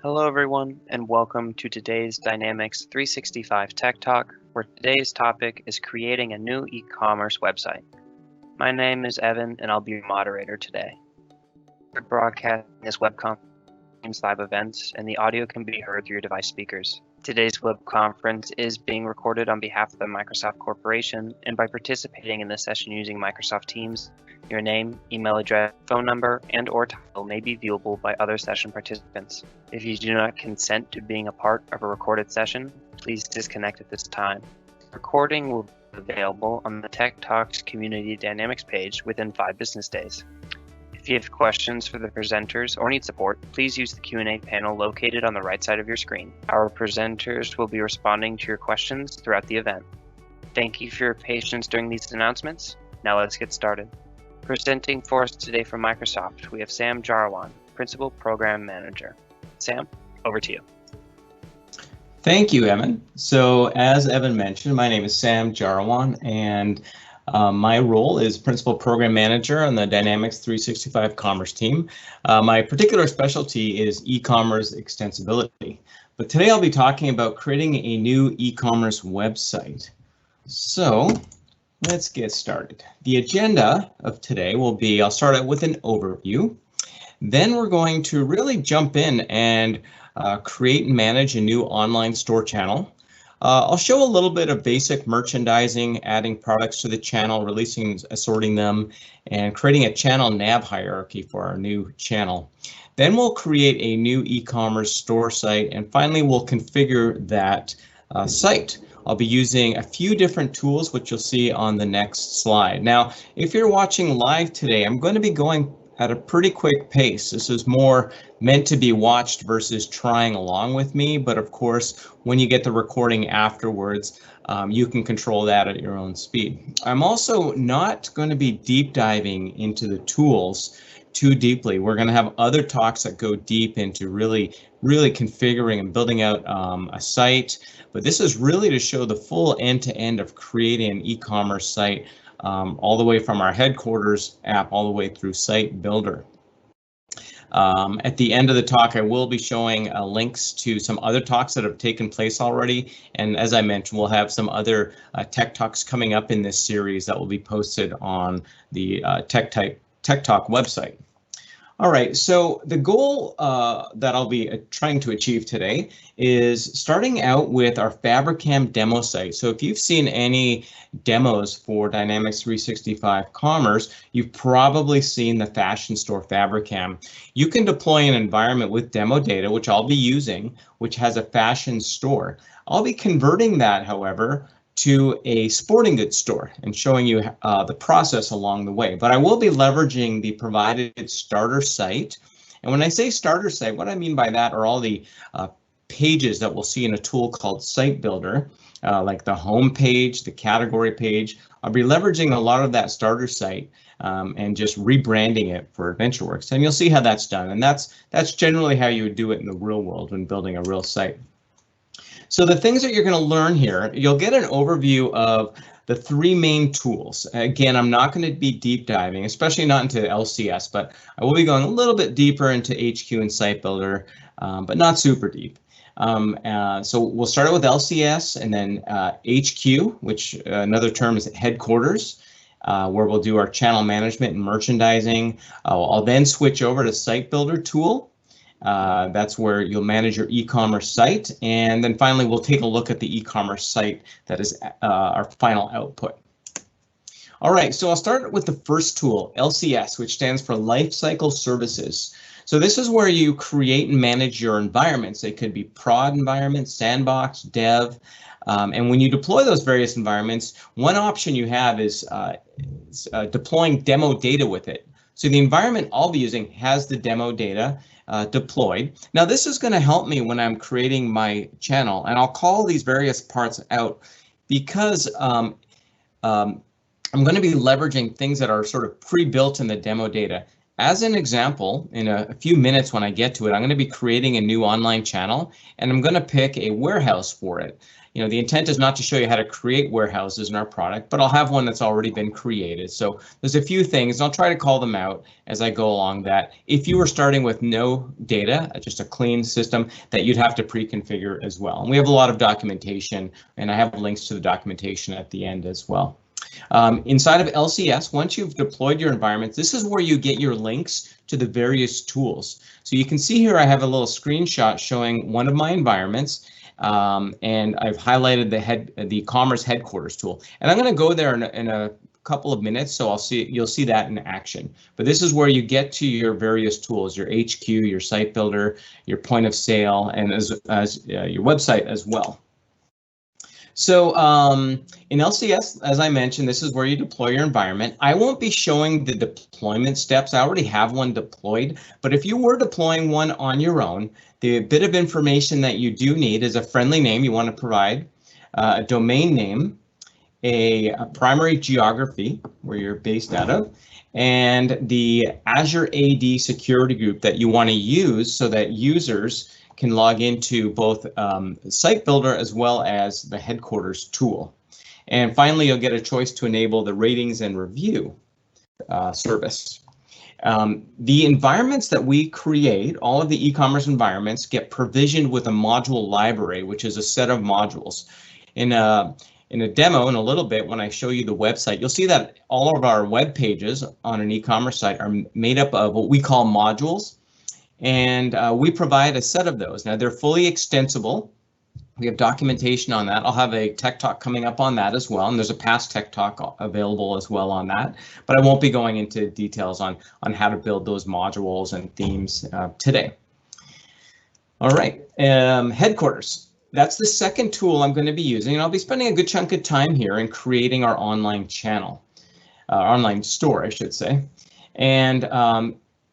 Hello everyone, and welcome to today's Dynamics 365 Tech Talk, where today's topic is creating a new e-commerce website. My name is Evan, and I'll be your moderator today. We're broadcasting this web conference live events, and the audio can be heard through your device speakers. Today's web conference is being recorded on behalf of the Microsoft Corporation, and by participating in this session using Microsoft Teams, your name, email address, phone number, and/or title may be viewable by other session participants. If you do not consent to being a part of a recorded session, please disconnect at this time. The recording will be available on the TechTalk's Community Dynamics page within 5 business days. If you have questions for the presenters or need support, please use the Q&A panel located on the right side of your screen. Our presenters will be responding to your questions throughout the event. Thank you for your patience during these announcements. Now let's get started. Presenting for us today from Microsoft, we have Sam Jarawan, Principal Program Manager. Sam, over to you. Thank you, Evan. So as Evan mentioned, my name is Sam Jarawan, and my role is Principal Program Manager on the Dynamics 365 Commerce team. My particular specialty is e-commerce extensibility. But today I'll be talking about creating a new e-commerce website. So let's get started. The agenda of today will be, I'll start out with an overview. Then we're going to really jump in and create and manage a new online store channel. I'll show a little bit of basic merchandising, adding products to the channel, releasing, assorting them, and creating a channel nav hierarchy for our new channel. Then we'll create a new e-commerce store site, and finally we'll configure that site. I'll be using a few different tools, which you'll see on the next slide. Now, if you're watching live today, I'm going to be going at a pretty quick pace. This is more meant to be watched versus trying along with me, but of course, when you get the recording afterwards, you can control that at your own speed. I'm also not going to be deep diving into the tools too deeply. We're going to have other talks that go deep into really configuring and building out a site, but this is really to show the full end-to-end of creating an e-commerce site, all the way from our headquarters app all the way through Site Builder. At the end of the talk, I will be showing links to some other talks that have taken place already. And as I mentioned, we'll have some other tech talks coming up in this series that will be posted on the TechTalk website. All right, so the goal that I'll be trying to achieve today is starting out with our Fabricam demo site. So if you've seen any demos for Dynamics 365 Commerce, you've probably seen the fashion store Fabricam. You can deploy an environment with demo data, which I'll be using, which has a fashion store. I'll be converting that, however, to a sporting goods store and showing you the process along the way. But I will be leveraging the provided starter site. And when I say starter site, what I mean by that are all the pages that we'll see in a tool called Site Builder, like the home page, the category page. I'll be leveraging a lot of that starter site and just rebranding it for AdventureWorks. And you'll see how that's done. And that's generally how you would do it in the real world when building a real site. So the things that you're going to learn here, you'll get an overview of the 3 main tools. Again, I'm not going to be deep diving, especially not into LCS, but I will be going a little bit deeper into HQ and Site Builder, but not super deep. So we'll start out with LCS and then HQ, which another term is headquarters, where we'll do our channel management and merchandising. I'll then switch over to Site Builder tool. That's where you'll manage your e-commerce site. And then finally, we'll take a look at the e-commerce site that is our final output. All right, so I'll start with the first tool, LCS, which stands for Lifecycle Services. So this is where you create and manage your environments. They could be prod environments, sandbox, dev. And when you deploy those various environments, one option you have is deploying demo data with it. So the environment I'll be using has the demo data deployed. Now this is going to help me when I'm creating my channel, and I'll call these various parts out because I'm going to be leveraging things that are sort of pre-built in the demo data. As an example, in a few minutes when I get to it, I'm going to be creating a new online channel, and I'm going to pick a warehouse for it. the intent is not to show you how to create warehouses in our product, but I'll have one that's already been created. So there's a few things, and I'll try to call them out as I go along, that if you were starting with no data, just a clean system, that you'd have to pre-configure as well. And we have a lot of documentation, and I have links to the documentation at the end as well. Inside of LCS, once you've deployed your environments, this is where you get your links to the various tools. So you can see here I have a little screenshot showing one of my environments, and I've highlighted the Commerce Headquarters tool. And I'm going to go there in a couple of minutes, so you'll see that in action. But this is where you get to your various tools, your HQ, your site builder, your point of sale, and as your website as well. So in LCS, as I mentioned, this is where you deploy your environment. I won't be showing the deployment steps. I already have one deployed, but if you were deploying one on your own, the bit of information that you do need is a friendly name you want to provide, a domain name, a primary geography where you're based out of, and the Azure AD security group that you want to use so that users can log into both Site Builder as well as the Headquarters tool. And finally, you'll get a choice to enable the ratings and review service. The environments that we create, all of the e-commerce environments, get provisioned with a module library, which is a set of modules. In a demo in a little bit, when I show you the website, you'll see that all of our web pages on an e-commerce site are made up of what we call modules. And we provide a set of those. Now, they're fully extensible. We have documentation on that. I'll have a Tech Talk coming up on that as well. And there's a past Tech Talk available as well on that. But I won't be going into details on how to build those modules and themes today. All right, Headquarters. That's the second tool I'm going to be using. And I'll be spending a good chunk of time here in creating our online channel, online store, I should say. And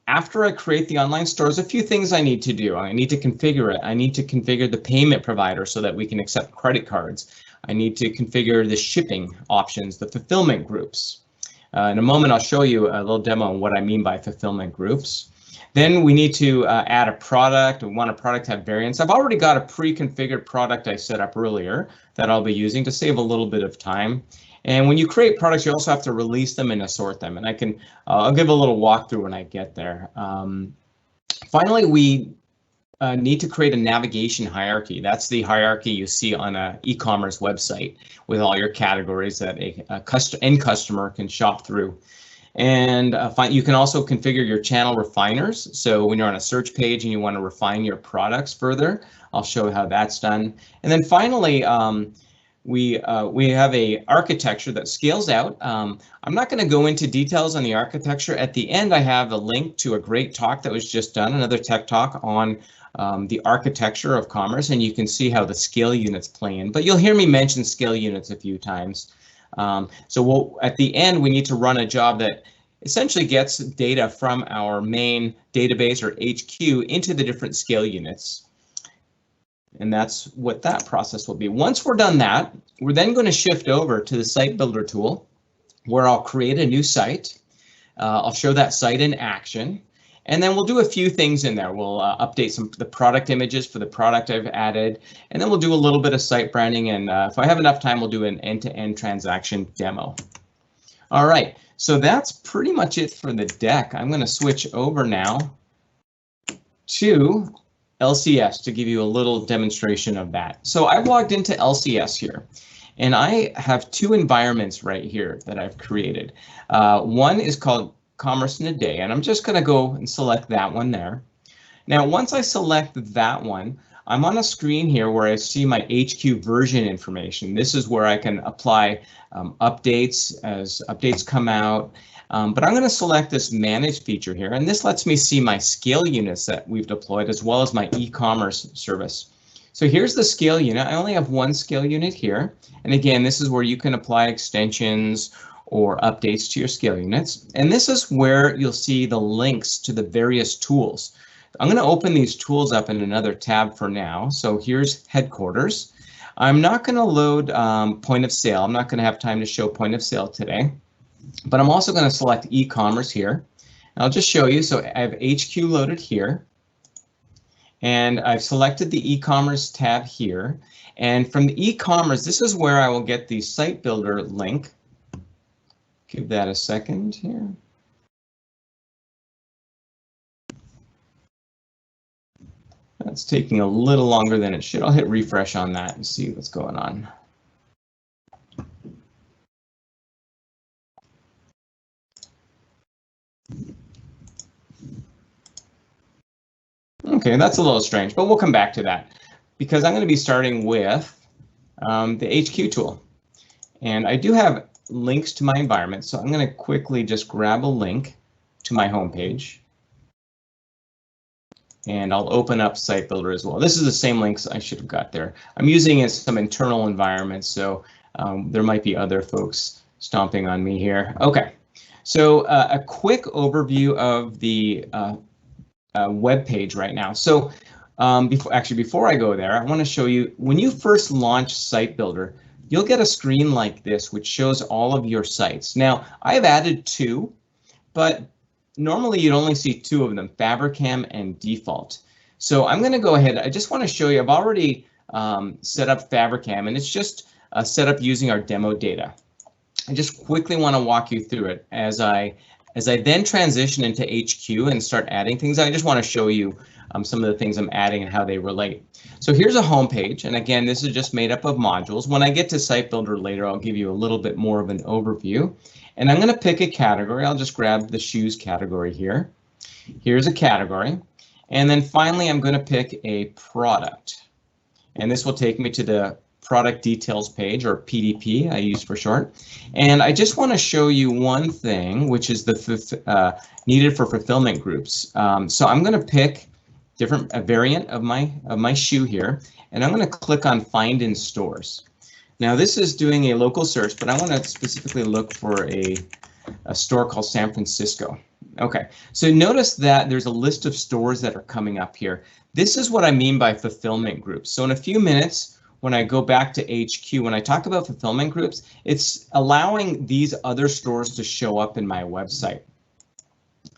after I create the online store, there's a few things I need to do. I need to configure it. I need to configure the payment provider so that we can accept credit cards. I need to configure the shipping options, the fulfillment groups. In a moment, I'll show you a little demo on what I mean by fulfillment groups. Then we need to add a product. We want a product to have variants. I've already got a pre-configured product I set up earlier that I'll be using to save a little bit of time. And when you create products, you also have to release them and assort them. And I'll give a little walkthrough when I get there. Finally, we need to create a navigation hierarchy. That's the hierarchy you see on an e-commerce website with all your categories that a end customer can shop through. And you can also configure your channel refiners. So when you're on a search page and you want to refine your products further, I'll show how that's done. And then finally, we have a architecture that scales out. I'm not going to go into details on the architecture. At the end, I have a link to a great talk that was just done, another tech talk on the architecture of commerce, and you can see how the scale units play in. But you'll hear me mention scale units a few times. At the end, we need to run a job that essentially gets data from our main database or HQ into the different scale units. And that's what that process will be. Once we're done that, we're then going to shift over to the Site Builder tool, where I'll create a new site. I'll show that site in action, and then we'll do a few things in there. We'll update the product images for the product I've added, and then we'll do a little bit of site branding. And if I have enough time, we'll do an end-to-end transaction demo. All right, so that's pretty much it for the deck. I'm going to switch over now to LCS to give you a little demonstration of that. So I've logged into LCS here, and I have two environments right here that I've created. One is called Commerce in a Day, and I'm just going to go and select that one there. Now, once I select that one, I'm on a screen here where I see my HQ version information. This is where I can apply updates as updates come out. But I'm going to select this Manage feature here, and this lets me see my scale units that we've deployed as well as my e-commerce service. So here's the scale unit. I only have one scale unit here. And again, this is where you can apply extensions or updates to your scale units. And this is where you'll see the links to the various tools. I'm going to open these tools up in another tab for now. So here's Headquarters. I'm not going to load point of sale. I'm not going to have time to show point of sale today. But I'm also going to select e-commerce here. And I'll just show you. So I have HQ loaded here. And I've selected the e-commerce tab here. And from the e-commerce, this is where I will get the site builder link. Give that a second here. That's taking a little longer than it should. I'll hit refresh on that and see what's going on. Okay, that's a little strange, but we'll come back to that because I'm going to be starting with the HQ tool. And I do have links to my environment, so I'm going to quickly just grab a link to my home page. And I'll open up Site Builder as well. This is the same links I should have got there. I'm using it in some internal environments, so there might be other folks stomping on me here. Okay, so a quick overview of the web page right now. So before I go there, I want to show you when you first launch Site Builder, you'll get a screen like this, which shows all of your sites. Now, I've added 2, but normally you'd only see 2 of them, Fabricam and Default. So I'm going to go ahead. I just want to show you, I've already set up Fabricam, and it's just set up using our demo data. I just quickly want to walk you through it as I then transition into HQ and start adding things. I just want to show you some of the things I'm adding and how they relate. So here's a home page, and again, this is just made up of modules. When I get to Site Builder later, I'll give you a little bit more of an overview. And I'm going to pick a category. I'll just grab the shoes category here. Here's a category. And then finally, I'm going to pick a product. And this will take me to the product details page, or PDP I use for short. And I just want to show you one thing, which is the needed for fulfillment groups. So I'm going to pick a variant of my shoe here, and I'm going to click on Find in Stores. Now this is doing a local search, but I want to specifically look for a store called San Francisco. Okay, so notice that there's a list of stores that are coming up here. This is what I mean by fulfillment groups. So in a few minutes, when I go back to HQ, when I talk about fulfillment groups, it's allowing these other stores to show up in my website.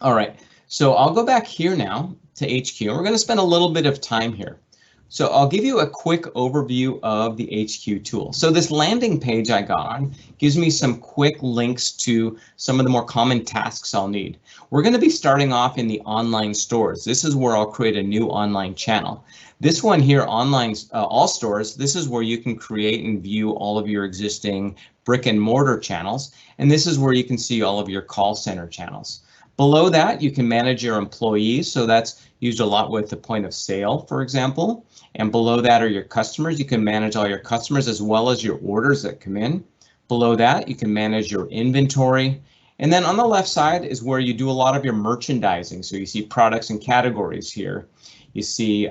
All right, so I'll go back here now to HQ, and we're going to spend a little bit of time here. So I'll give you a quick overview of the HQ tool. So this landing page I got on gives me some quick links to some of the more common tasks I'll need. We're going to be starting off in the online stores. This is where I'll create a new online channel. This one here, online all stores, this is where you can create and view all of your existing brick and mortar channels. And this is where you can see all of your call center channels. Below that, you can manage your employees. So that's used a lot with the point of sale, for example. And below that are your customers. You can manage all your customers as well as your orders that come in. Below that, you can manage your inventory. And then on the left side is where you do a lot of your merchandising. So you see products and categories here. You see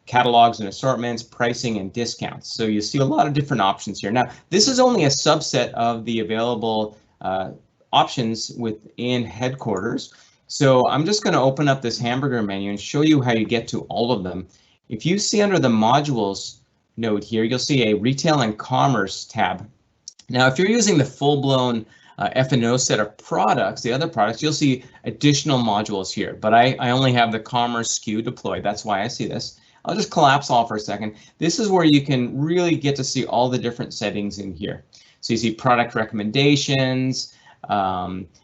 catalogs and assortments, pricing and discounts. So you see a lot of different options here. Now, this is only a subset of the available options within headquarters. So I'm just going to open up this hamburger menu and show you how you get to all of them. If you see under the modules node here, you'll see a retail and commerce tab. Now, if you're using the full-blown F&O set of products, the other products, you'll see additional modules here, but I only have the commerce SKU deployed. That's why I see this. I'll just collapse all for a second. This is where you can really get to see all the different settings in here. So you see product recommendations,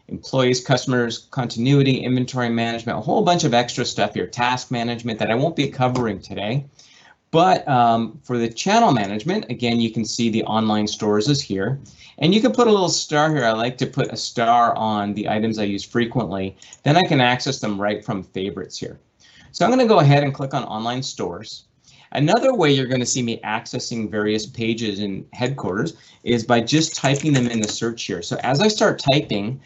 employees, customers, continuity, inventory management, a whole bunch of extra stuff here, task management that I won't be covering today. But for the channel management, again, you can see the online stores is here. And you can put a little star here. I like to put a star on the items I use frequently. Then I can access them right from favorites here. So I'm going to go ahead and click on online stores. Another way you're going to see me accessing various pages in headquarters is by just typing them in the search here. So as I start typing,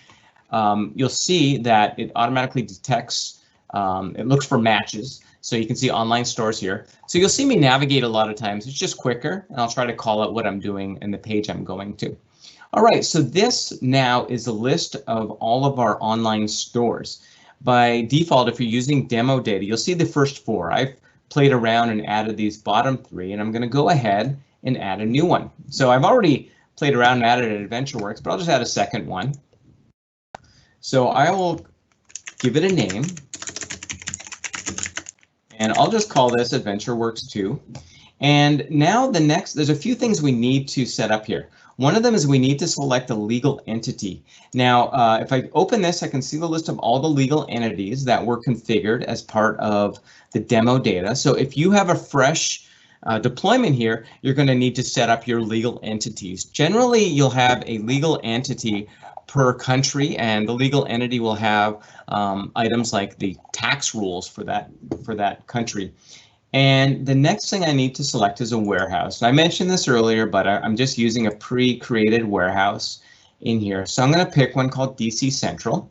you'll see that it automatically detects, it looks for matches. So you can see online stores here. So you'll see me navigate a lot of times. It's just quicker, and I'll try to call out what I'm doing and the page I'm going to. All right, so this now is a list of all of our online stores. By default, if you're using demo data, you'll see the first 4. I've played around and added these bottom 3, and I'm going to go ahead and add a new one. So I've already played around and added an AdventureWorks, but I'll just add a second one. So I will give it a name, and I'll just call this AdventureWorks 2. And now there's a few things we need to set up here. One of them is we need to select a legal entity. Now, if I open this, I can see the list of all the legal entities that were configured as part of the demo data. So if you have a fresh deployment here, you're going to need to set up your legal entities. Generally, you'll have a legal entity per country, and the legal entity will have items like the tax rules for that country. And the next thing I need to select is a warehouse. And I mentioned this earlier, but I'm just using a pre-created warehouse in here. So I'm going to pick one called DC Central.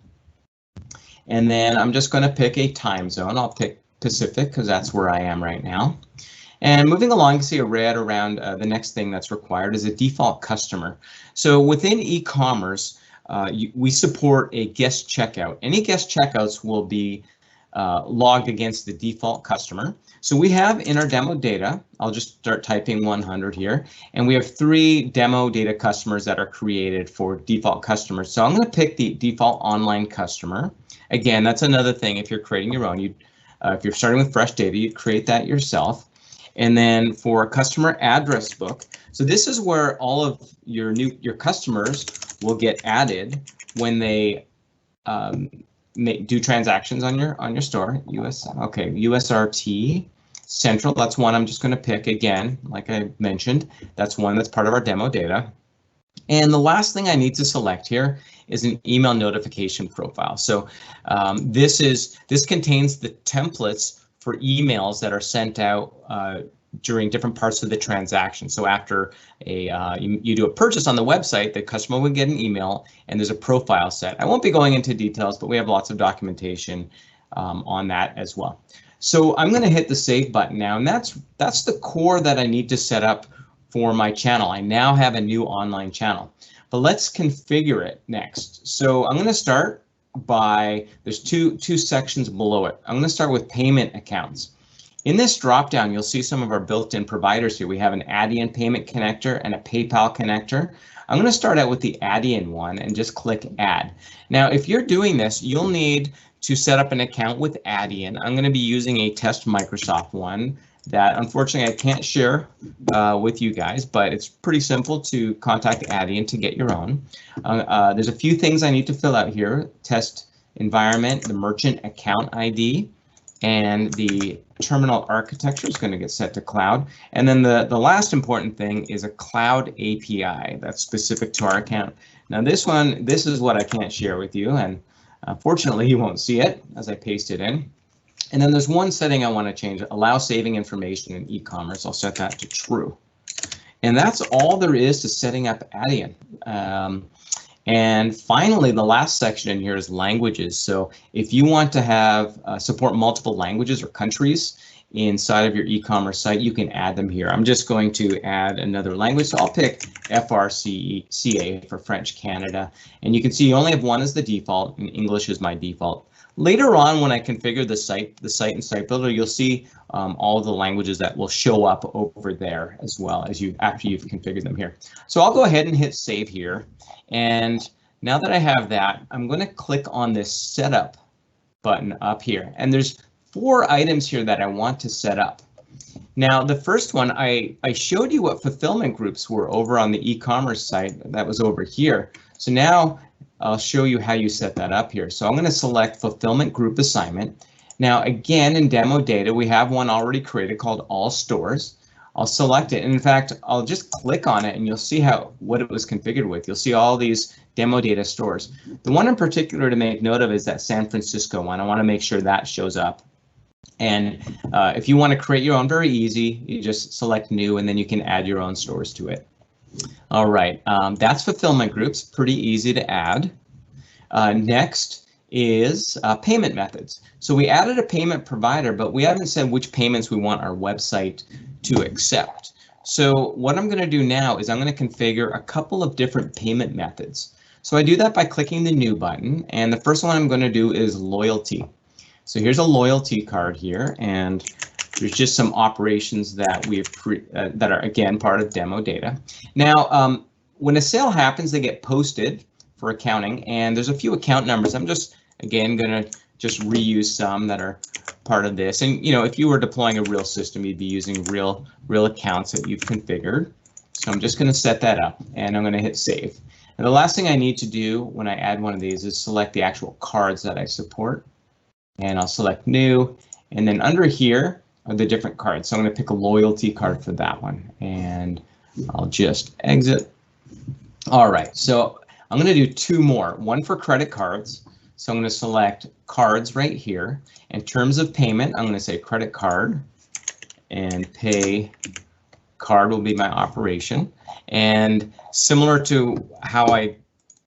And then I'm just going to pick a time zone. I'll pick Pacific because that's where I am right now. And moving along, you see a red around the next thing that's required is a default customer. So within e-commerce, we support a guest checkout. Any guest checkouts will be logged against the default customer. So we have in our demo data, I'll just start typing 100 here, and we have 3 demo data customers that are created for default customers. So I'm going to pick the default online customer. Again, that's another thing. If you're creating your own, if you're starting with fresh data, you'd create that yourself. And then for a customer address book, so this is where all of your customers will get added when they do transactions on your store. USRT Central, that's one I'm just going to pick again, like I mentioned. That's one that's part of our demo data. And the last thing I need to select here is an email notification profile. So this contains the templates for emails that are sent out during different parts of the transaction. So after you do a purchase on the website, the customer will get an email and there's a profile set. I won't be going into details, but we have lots of documentation on that as well. So I'm going to hit the save button now, and that's the core that I need to set up for my channel. I now have a new online channel, but let's configure it next. So I'm going to start by, there's two sections below it. I'm going to start with payment accounts. In this dropdown, you'll see some of our built-in providers here. We have an Adyen payment connector and a PayPal connector. I'm going to start out with the Adyen one and just click Add. Now, if you're doing this, you'll need to set up an account with Adyen. I'm going to be using a Test Microsoft one that unfortunately I can't share with you guys, but it's pretty simple to contact Adyen to get your own. There's a few things I need to fill out here: test environment, the merchant account ID, and the terminal architecture is going to get set to cloud. And then the last important thing is a cloud API that's specific to our account. Now this is what I can't share with you, and fortunately you won't see it as I paste it in. And then there's one setting I want to change: allow saving information in e-commerce. I'll set that to true. And that's all there is to setting up Adyen. And finally, the last section in here is languages. So if you want to have support multiple languages or countries inside of your e-commerce site, you can add them here. I'm just going to add another language. So I'll pick FRCA for French Canada. And you can see you only have one as the default, and English is my default. Later on, when I configure the site in Site Builder, you'll see all the languages that will show up over there as well as after you've configured them here. So I'll go ahead and hit save here. And now that I have that, I'm going to click on this setup button up here. And there's 4 items here that I want to set up. Now, the first one, I showed you what fulfillment groups were over on the e-commerce site. That was over here. So now I'll show you how you set that up here. So I'm going to select fulfillment group assignment. Now, again, in demo data, we have one already created called all stores. I'll select it. And in fact, I'll just click on it and you'll see what it was configured with. You'll see all these demo data stores. The one in particular to make note of is that San Francisco one. I want to make sure that shows up. And if you want to create your own, very easy. You just select new and then you can add your own stores to it. All right, that's fulfillment groups, pretty easy to add. Next is payment methods. So we added a payment provider, but we haven't said which payments we want our website to accept. So what I'm going to do now is I'm going to configure a couple of different payment methods. So I do that by clicking the new button, and the first one I'm going to do is loyalty. So here's a loyalty card here, and there's just some operations that we've that are again part of demo data. Now, when a sale happens, they get posted for accounting, and there's a few account numbers. I'm just again going to just reuse some that are part of this. And if you were deploying a real system, you'd be using real accounts that you've configured. So I'm just going to set that up, and I'm going to hit save. And the last thing I need to do when I add one of these is select the actual cards that I support. And I'll select new, and then under here are the different cards. So I'm going to pick a loyalty card for that one, and I'll just exit. All right, so I'm going to do two more, one for credit cards. So I'm going to select cards right here. In terms of payment, I'm going to say credit card, and pay card will be my operation. And similar to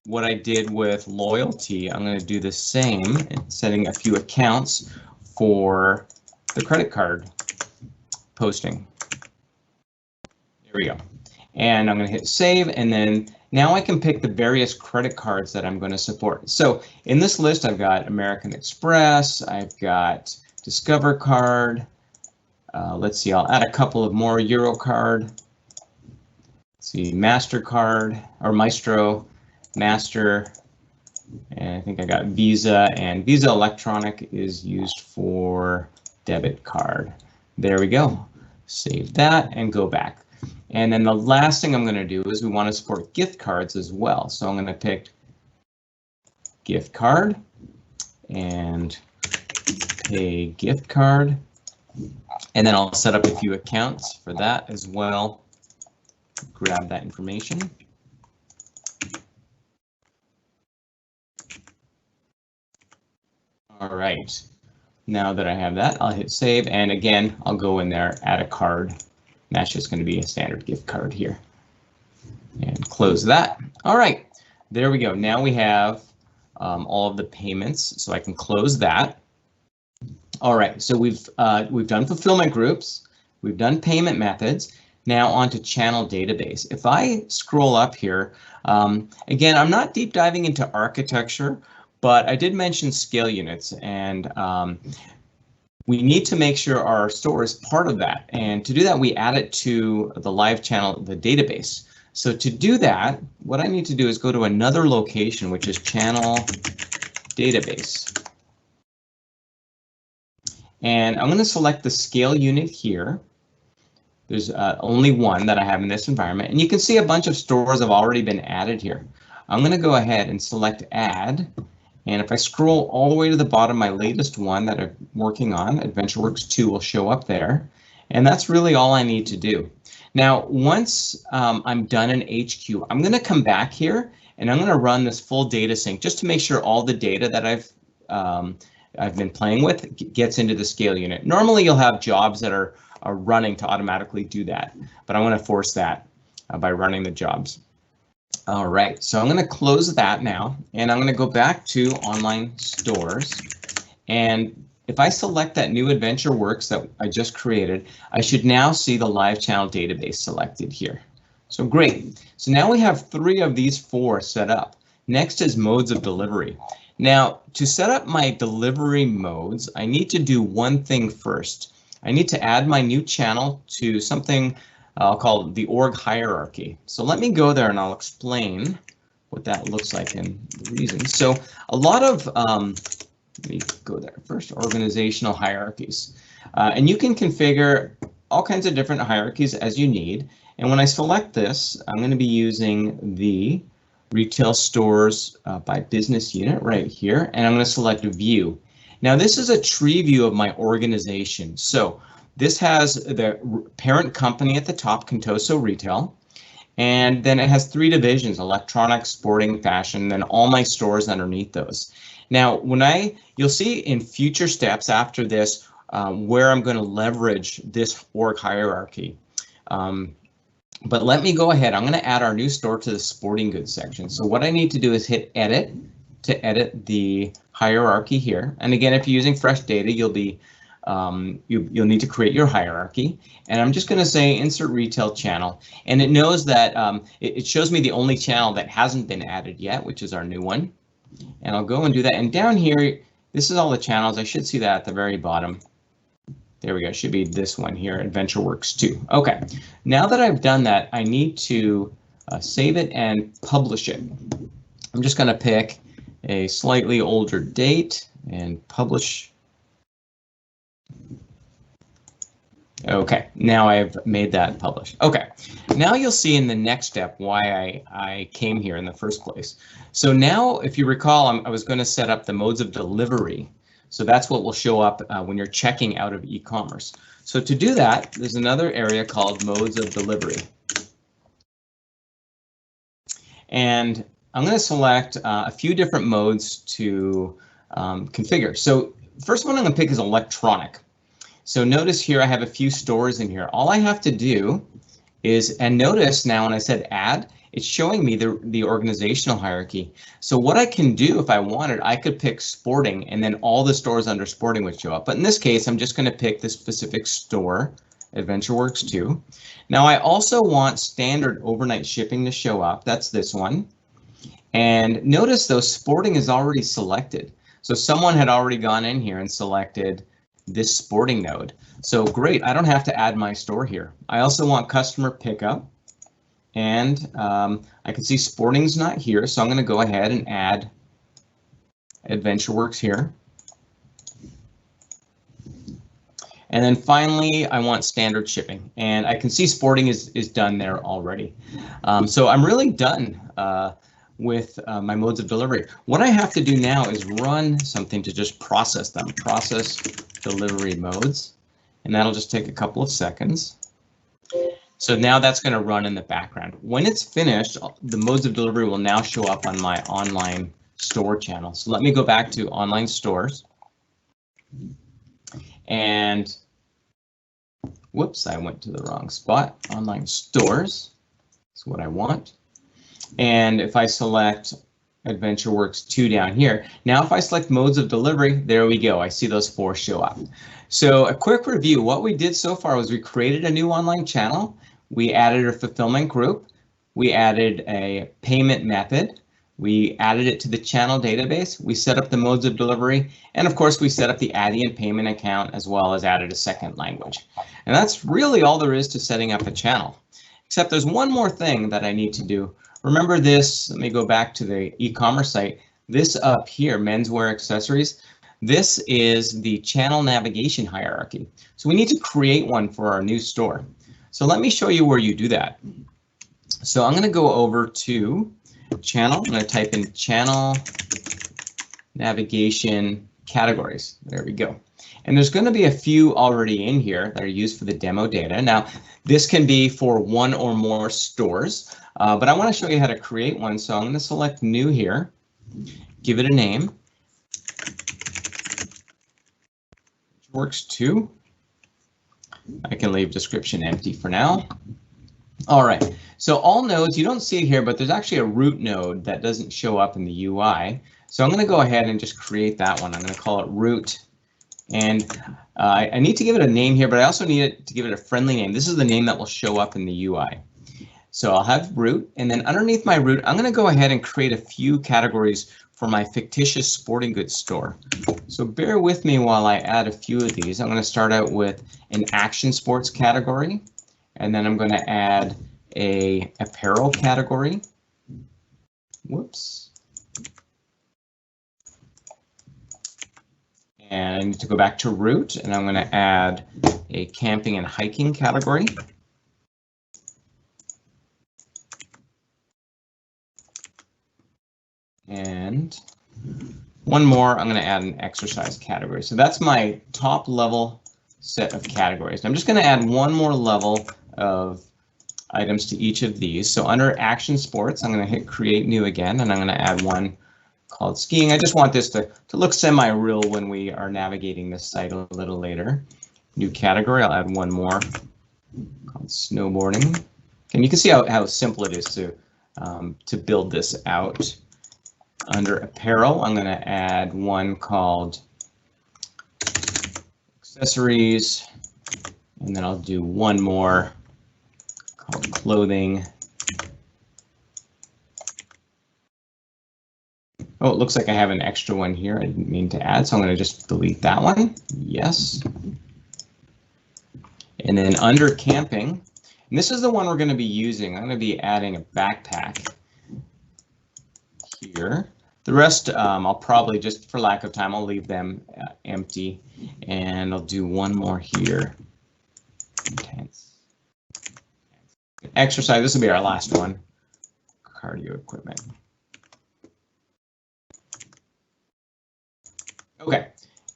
what I did with loyalty, I'm going to do the same, setting a few accounts for the credit card posting. There we go. And I'm going to hit save, and then now I can pick the various credit cards that I'm going to support. So in this list, I've got American Express, I've got Discover Card. Let's see, I'll add a couple of more, Eurocard. Let's see, MasterCard or Maestro, Master, and I think I got Visa, and Visa Electronic is used for debit card. There we go. Save that and go back. And then the last thing I'm going to do is we want to support gift cards as well. So I'm going to pick gift card and pay gift card. And then I'll set up a few accounts for that as well. Grab that information. All right, now that I have that, I'll hit save, and again, I'll go in there, add a card. That's just going to be a standard gift card here. And close that. All right, there we go. Now we have all of the payments, so I can close that. All right, so we've done fulfillment groups, we've done payment methods. Now on to channel database. If I scroll up here, again, I'm not deep diving into architecture, but I did mention scale units, and we need to make sure our store is part of that. And to do that, we add it to the live channel, the database. So to do that, what I need to do is go to another location, which is channel database. And I'm going to select the scale unit here. There's only one that I have in this environment, and you can see a bunch of stores have already been added here. I'm going to go ahead and select add, and if I scroll all the way to the bottom, my latest one that I'm working on, AdventureWorks 2, will show up there, and that's really all I need to do. Now, once I'm done in HQ, I'm going to come back here and I'm going to run this full data sync just to make sure all the data that I've been playing with gets into the scale unit. Normally, you'll have jobs that are running to automatically do that, but I want to force that by running the jobs. All right, so I'm going to close that now, and I'm going to go back to online stores. And if I select that new AdventureWorks that I just created, I should now see the live channel database selected here. So great. So now we have 3 of these 4 set up. Next is modes of delivery. Now, to set up my delivery modes, I need to do one thing first. I need to add my new channel to something I'll call the org hierarchy. So let me go there and I'll explain what that looks like and the reasons. So a lot of, let me go there first, organizational hierarchies. And you can configure all kinds of different hierarchies as you need. And when I select this, I'm going to be using the retail stores by business unit right here, and I'm going to select view. Now this is a tree view of my organization. So this has the parent company at the top, Contoso Retail, and then it has 3 divisions, electronics, sporting, fashion, and then all my stores underneath those. Now, you'll see in future steps after this where I'm going to leverage this org hierarchy. But let me go ahead. I'm going to add our new store to the sporting goods section. So what I need to do is hit edit to edit the hierarchy here. And again, if you're using fresh data, you'll need to create your hierarchy. And I'm just going to say insert retail channel. And it knows that it shows me the only channel that hasn't been added yet, which is our new one. And I'll go and do that. And down here, this is all the channels. I should see that at the very bottom. There we go. It should be this one here, AdventureWorks 2. OK, now that I've done that, I need to save it and publish it. I'm just going to pick a slightly older date, and publish. Okay, now I've made that publish. Okay, now you'll see in the next step why I came here in the first place. So now, if you recall, I was going to set up the modes of delivery. So that's what will show up when you're checking out of e-commerce. So to do that, there's another area called modes of delivery. And I'm going to select a few different modes to configure. So first one I'm going to pick is electronic. So notice here I have a few stores in here. All I have to do is, and notice now when I said add, it's showing me the organizational hierarchy. So what I can do if I wanted, I could pick sporting and then all the stores under sporting would show up. But in this case, I'm just going to pick the specific store, AdventureWorks 2. Now I also want standard overnight shipping to show up. That's this one. And notice though, sporting is already selected. So someone had already gone in here and selected this sporting node. So great, I don't have to add my store here. I also want customer pickup, and I can see sporting's not here, so I'm going to go ahead and add AdventureWorks here. And then finally, I want standard shipping, and I can see sporting is done there already. So I'm really done with my modes of delivery. What I have to do now is run something to just process them, process delivery modes, and that'll just take a couple of seconds. So now that's going to run in the background. When it's finished, the modes of delivery will now show up on my online store channel. So let me go back to online stores. And whoops, I went to the wrong spot. Online stores is what I want. And if I select AdventureWorks 2 down here, now if I select modes of delivery, there we go. I see those 4 show up. So a quick review, what we did so far was we created a new online channel. We added a fulfillment group. We added a payment method. We added it to the channel database. We set up the modes of delivery. And of course, we set up the Adyen payment account as well as added a second language. And that's really all there is to setting up a channel. Except there's one more thing that I need to do. Remember this, let me go back to the e-commerce site. This up here, menswear accessories, this is the channel navigation hierarchy. So we need to create one for our new store. So let me show you where you do that. So I'm going to go over to channel. I'm going to type in channel navigation categories. There we go. And there's going to be a few already in here that are used for the demo data. Now, this can be for one or more stores, but I want to show you how to create one. So I'm going to select new here, give it a name. Works 2. I can leave description empty for now. All right, so all nodes, you don't see it here, but there's actually a root node that doesn't show up in the UI. So I'm going to go ahead and just create that one. I'm going to call it root. And I need to give it a name here, but I also need to give it a friendly name. This is the name that will show up in the UI. So I'll have root, and then underneath my root, I'm going to go ahead and create a few categories for my fictitious sporting goods store. So bear with me while I add a few of these. I'm going to start out with an action sports category, and then I'm going to add a apparel category. Whoops. And I need to go back to root, and I'm going to add a camping and hiking category. And one more, I'm going to add an exercise category. So that's my top level set of categories. I'm just going to add one more level of items to each of these. So under action sports, I'm going to hit create new again, and I'm going to add one called skiing. I just want this to look semi-real when we are navigating this site a little later. New category, I'll add one more called snowboarding. And you can see how simple it is to build this out. Under apparel, I'm going to add one called accessories, and then I'll do one more called clothing. Oh, it looks like I have an extra one here I didn't mean to add, so I'm going to just delete that one. Yes. And then under camping, and this is the one we're going to be using. I'm going to be adding a backpack here. The rest, I'll probably, just for lack of time, I'll leave them empty, and I'll do one more here. Intense. Exercise, this will be our last one. Cardio equipment. Okay,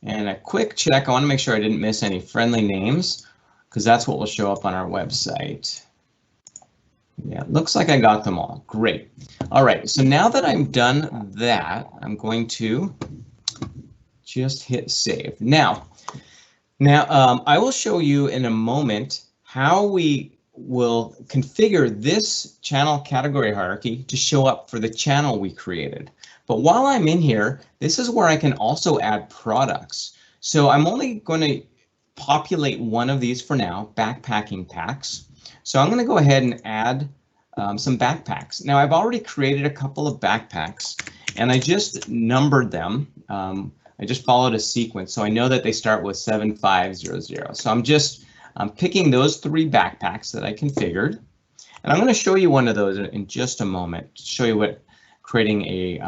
and a quick check. I want to make sure I didn't miss any friendly names, because that's what will show up on our website. Yeah, it looks like I got them all. Great. All right, so now that I'm done that, I'm going to just hit save. Now I will show you in a moment how we will configure this channel category hierarchy to show up for the channel we created. But while I'm in here, this is where I can also add products. So I'm only going to populate one of these for now, backpacking packs. So I'm going to go ahead and add some backpacks. Now I've already created a couple of backpacks and I just numbered them. I just followed a sequence, so I know that they start with 7500. So I'm picking those 3 backpacks that I configured, and I'm going to show you one of those in just a moment to show you what creating a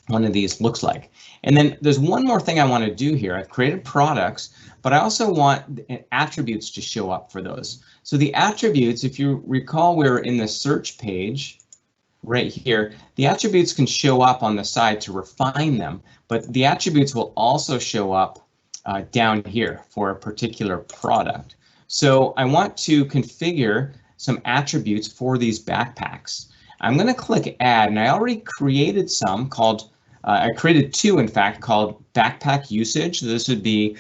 one of these looks like. And then there's one more thing I want to do here. I've created products, but I also want attributes to show up for those. So the attributes, if you recall, we're in the search page right here. The attributes can show up on the side to refine them, but the attributes will also show up down here for a particular product. So I want to configure some attributes for these backpacks. I'm going to click add, and I already created some called, I created 2 in fact, called backpack usage. This would be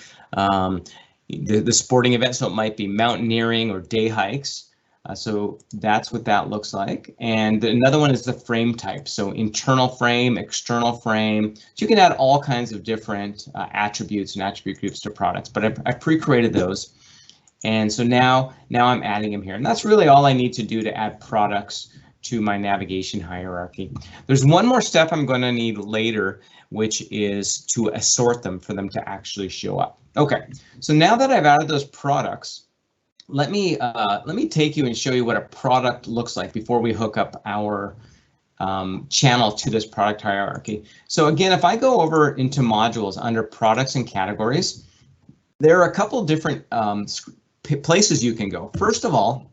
the sporting event, so it might be mountaineering or day hikes. So that's what that looks like. And another one is the frame type. So internal frame, external frame. So you can add all kinds of different attributes and attribute groups to products, but I've pre-created those. And so now I'm adding them here. And that's really all I need to do to add products to my navigation hierarchy. There's one more step I'm going to need later, which is to assort them for them to actually show up. Okay, so now that I've added those products, let me take you and show you what a product looks like before we hook up our channel to this product hierarchy. So again, if I go over into modules under products and categories, there are a couple different places you can go. First of all,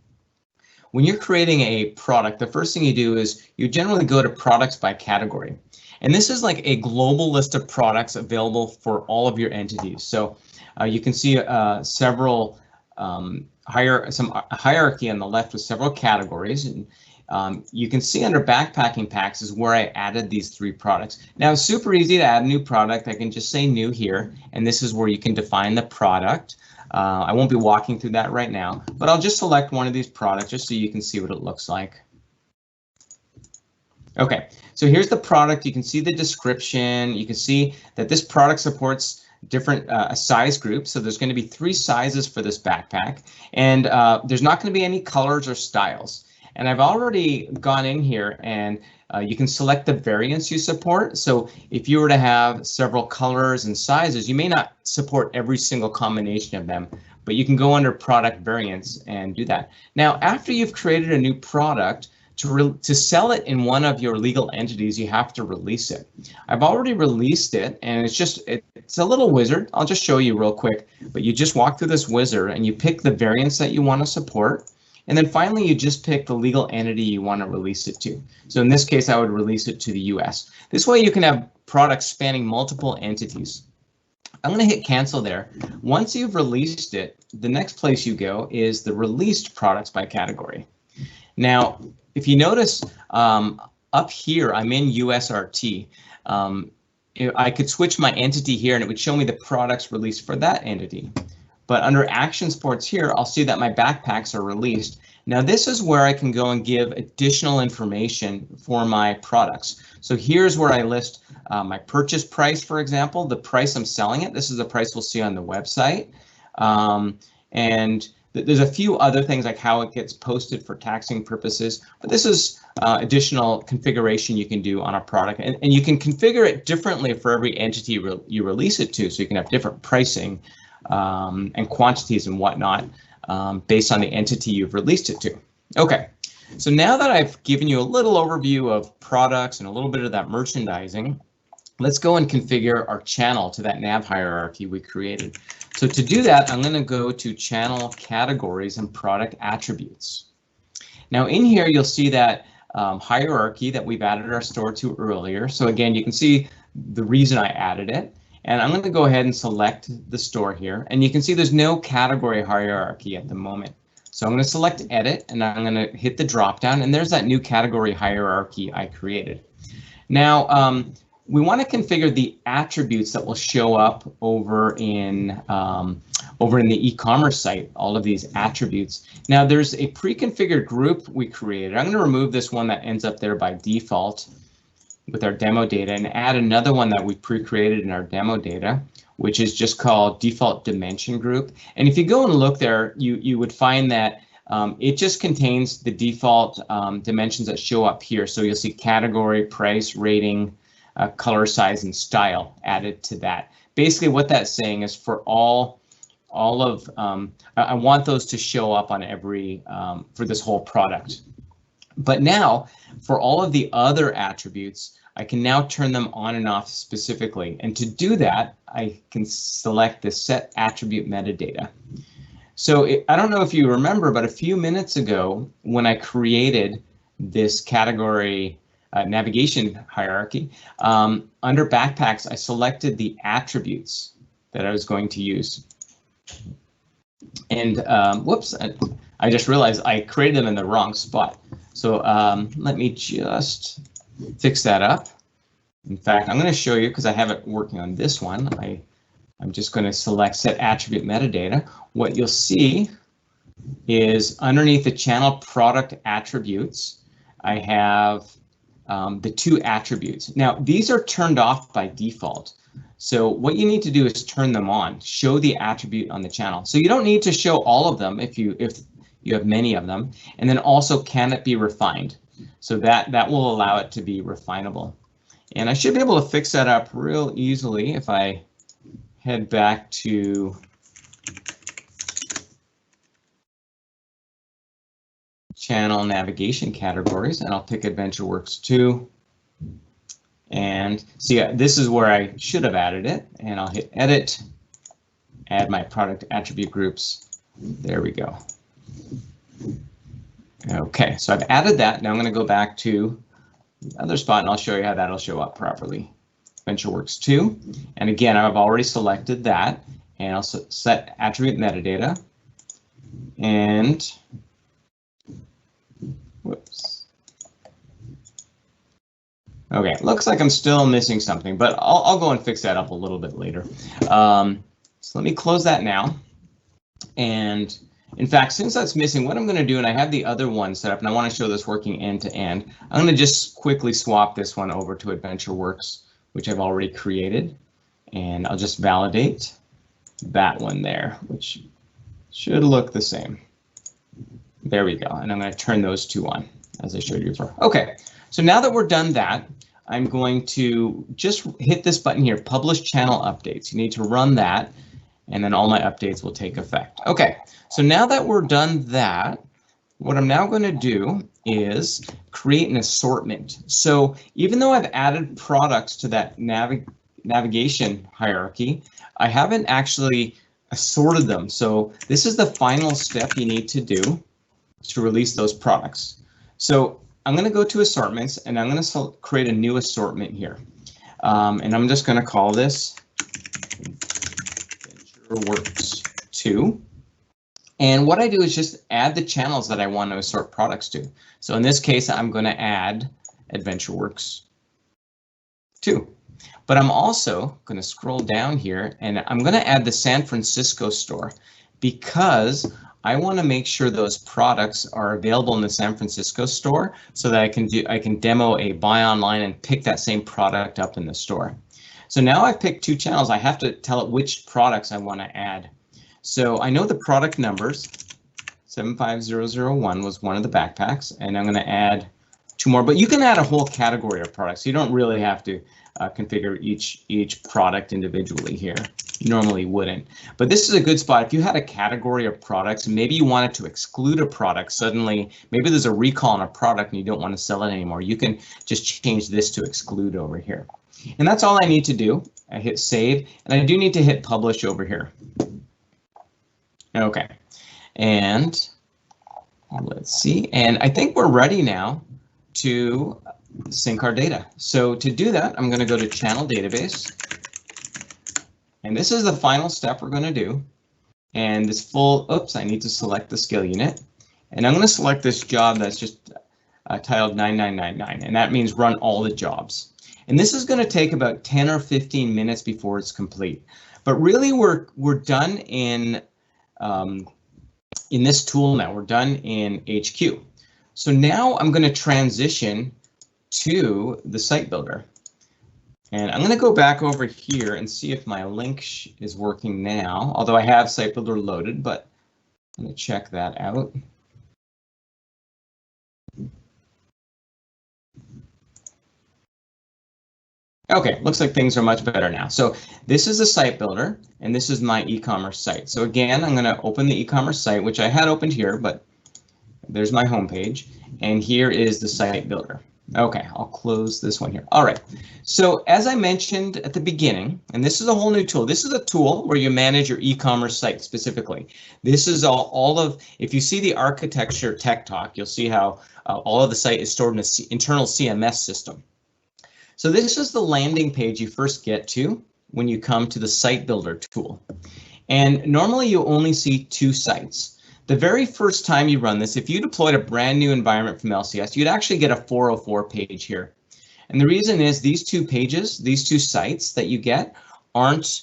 when you're creating a product, the first thing you do is you generally go to products by category. And this is like a global list of products available for all of your entities. So you can see several hierarchy on the left with several categories, and you can see under backpacking packs is where I added these 3 products. Now it's super easy to add a new product. I can just say new here, and this is where you can define the product. I won't be walking through that right now, but I'll just select one of these products just so you can see what it looks like. Okay, so here's the product. You can see the description. You can see that this product supports different size groups. So there's going to be 3 sizes for this backpack, and there's not going to be any colors or styles. And I've already gone in here and you can select the variants you support. So if you were to have several colors and sizes, you may not support every single combination of them, but you can go under product variants and do that. Now, after you've created a new product, to sell it in one of your legal entities, you have to release it. I've already released it, and it's a little wizard. I'll just show you real quick, but you just walk through this wizard and you pick the variants that you want to support. And then finally, you just pick the legal entity you want to release it to. So in this case, I would release it to the US. This way you can have products spanning multiple entities. I'm going to hit cancel there. Once you've released it, the next place you go is the released products by category. Now, if you notice up here, I'm in USRT. I could switch my entity here and it would show me the products released for that entity. But under action sports here, I'll see that my backpacks are released. Now this is where I can go and give additional information for my products. So here's where I list my purchase price, for example, the price I'm selling it. This is the price we'll see on the website. And there's a few other things like how it gets posted for taxing purposes, but this is additional configuration you can do on a product, and you can configure it differently for every entity you release it to, so you can have different pricing and quantities and whatnot based on the entity you've released it to. Okay, So now that I've given you a little overview of products and a little bit of that merchandising, let's go and configure our channel to that nav hierarchy we created. So to do that, I'm going to go to channel categories and product attributes. Now in here, you'll see that hierarchy that we've added our store to earlier. So again, you can see the reason I added it. And I'm going to go ahead and select the store here. And you can see there's no category hierarchy at the moment. So I'm going to select edit and I'm going to hit the drop down, and there's that new category hierarchy I created. Now, we want to configure the attributes that will show up over in the e-commerce site, all of these attributes. Now there's a pre-configured group we created. I'm going to remove this one that ends up there by default with our demo data and add another one that we pre-created in our demo data, which is just called default dimension group. And if you go and look there, you would find that it just contains the default dimensions that show up here. So you'll see category, price, rating, color, size, and style added to that. Basically what that's saying is for all of, I want those to show up on every, for this whole product. But now for all of the other attributes, I can now turn them on and off specifically. And to do that, I can select the set attribute metadata. So I don't know if you remember, but a few minutes ago, when I created this category navigation hierarchy, under backpacks, I selected the attributes that I was going to use. And whoops, I just realized I created them in the wrong spot. So let me just fix that up. In fact, I'm going to show you because I have it working on this one. I'm just going to select set attribute metadata. What you'll see is underneath the channel product attributes, I have the two attributes. Now, these are turned off by default. So what you need to do is turn them on, show the attribute on the channel. So you don't need to show all of them if you have many of them. And then also, can it be refined? So that will allow it to be refinable. And I should be able to fix that up real easily if I head back to channel navigation categories, and I'll pick AdventureWorks 2. And see, this is where I should have added it, and I'll hit edit, add my product attribute groups. There we go. Okay, so I've added that. Now I'm going to go back to the other spot and I'll show you how that'll show up properly. AdventureWorks 2, and again, I've already selected that, and I'll set attribute metadata, and whoops. Okay, looks like I'm still missing something, but I'll go and fix that up a little bit later. So let me close that now. And in fact, since that's missing, what I'm going to do, and I have the other one set up, and I want to show this working end to end, I'm going to just quickly swap this one over to AdventureWorks, which I've already created. And I'll just validate that one there, which should look the same. There we go. And I'm going to turn those two on, as I showed you before. Okay, so now that we're done that, I'm going to just hit this button here, Publish Channel Updates. You need to run that, and then all my updates will take effect. Okay, so now that we're done that, what I'm now going to do is create an assortment. So even though I've added products to that navigation hierarchy, I haven't actually assorted them. So this is the final step you need to do to release those products. So I'm going to go to Assortments, and I'm going to create a new assortment here. And I'm just going to call this AdventureWorks 2. And what I do is just add the channels that I want to assort products to. So in this case, I'm going to add AdventureWorks 2. But I'm also going to scroll down here, and I'm going to add the San Francisco store because I want to make sure those products are available in the San Francisco store so that I can demo a buy online and pick that same product up in the store. So now I've picked two channels. I have to tell it which products I want to add. So I know the product numbers, 75001 was one of the backpacks, and I'm going to add two more, but you can add a whole category of products. You don't really have to configure each product individually here. You normally wouldn't. But this is a good spot. If you had a category of products and maybe you wanted to exclude a product suddenly, maybe there's a recall on a product and you don't want to sell it anymore, you can just change this to exclude over here. And that's all I need to do. I hit save, and I do need to hit publish over here. Okay, and let's see, and I think we're ready now to sync our data. So to do that, I'm going to go to Channel Database, and this is the final step we're going to do. And this full, oops, I need to select the scale unit, and I'm going to select this job that's just titled 9999, and that means run all the jobs. And this is going to take about 10 or 15 minutes before it's complete. But really, we're done in this tool now. We're done in HQ. So now I'm going to transition to the site builder. And I'm going to go back over here and see if my link is working now, although I have site builder loaded, but I'm going to check that out. Okay, looks like things are much better now. So this is the site builder, and this is my e-commerce site. So again, I'm going to open the e-commerce site, which I had opened here, but there's my home page, and here is the site builder. Okay, I'll close this one here. All right, so as I mentioned at the beginning, and this is a whole new tool. This is a tool where you manage your e-commerce site specifically. This is all of, if you see the architecture TechTalk, you'll see how all of the site is stored in an internal CMS system. So this is the landing page you first get to when you come to the site builder tool. And normally you only see two sites. The very first time you run this, if you deployed a brand new environment from LCS, you'd actually get a 404 page here. And the reason is these two pages, these two sites that you get aren't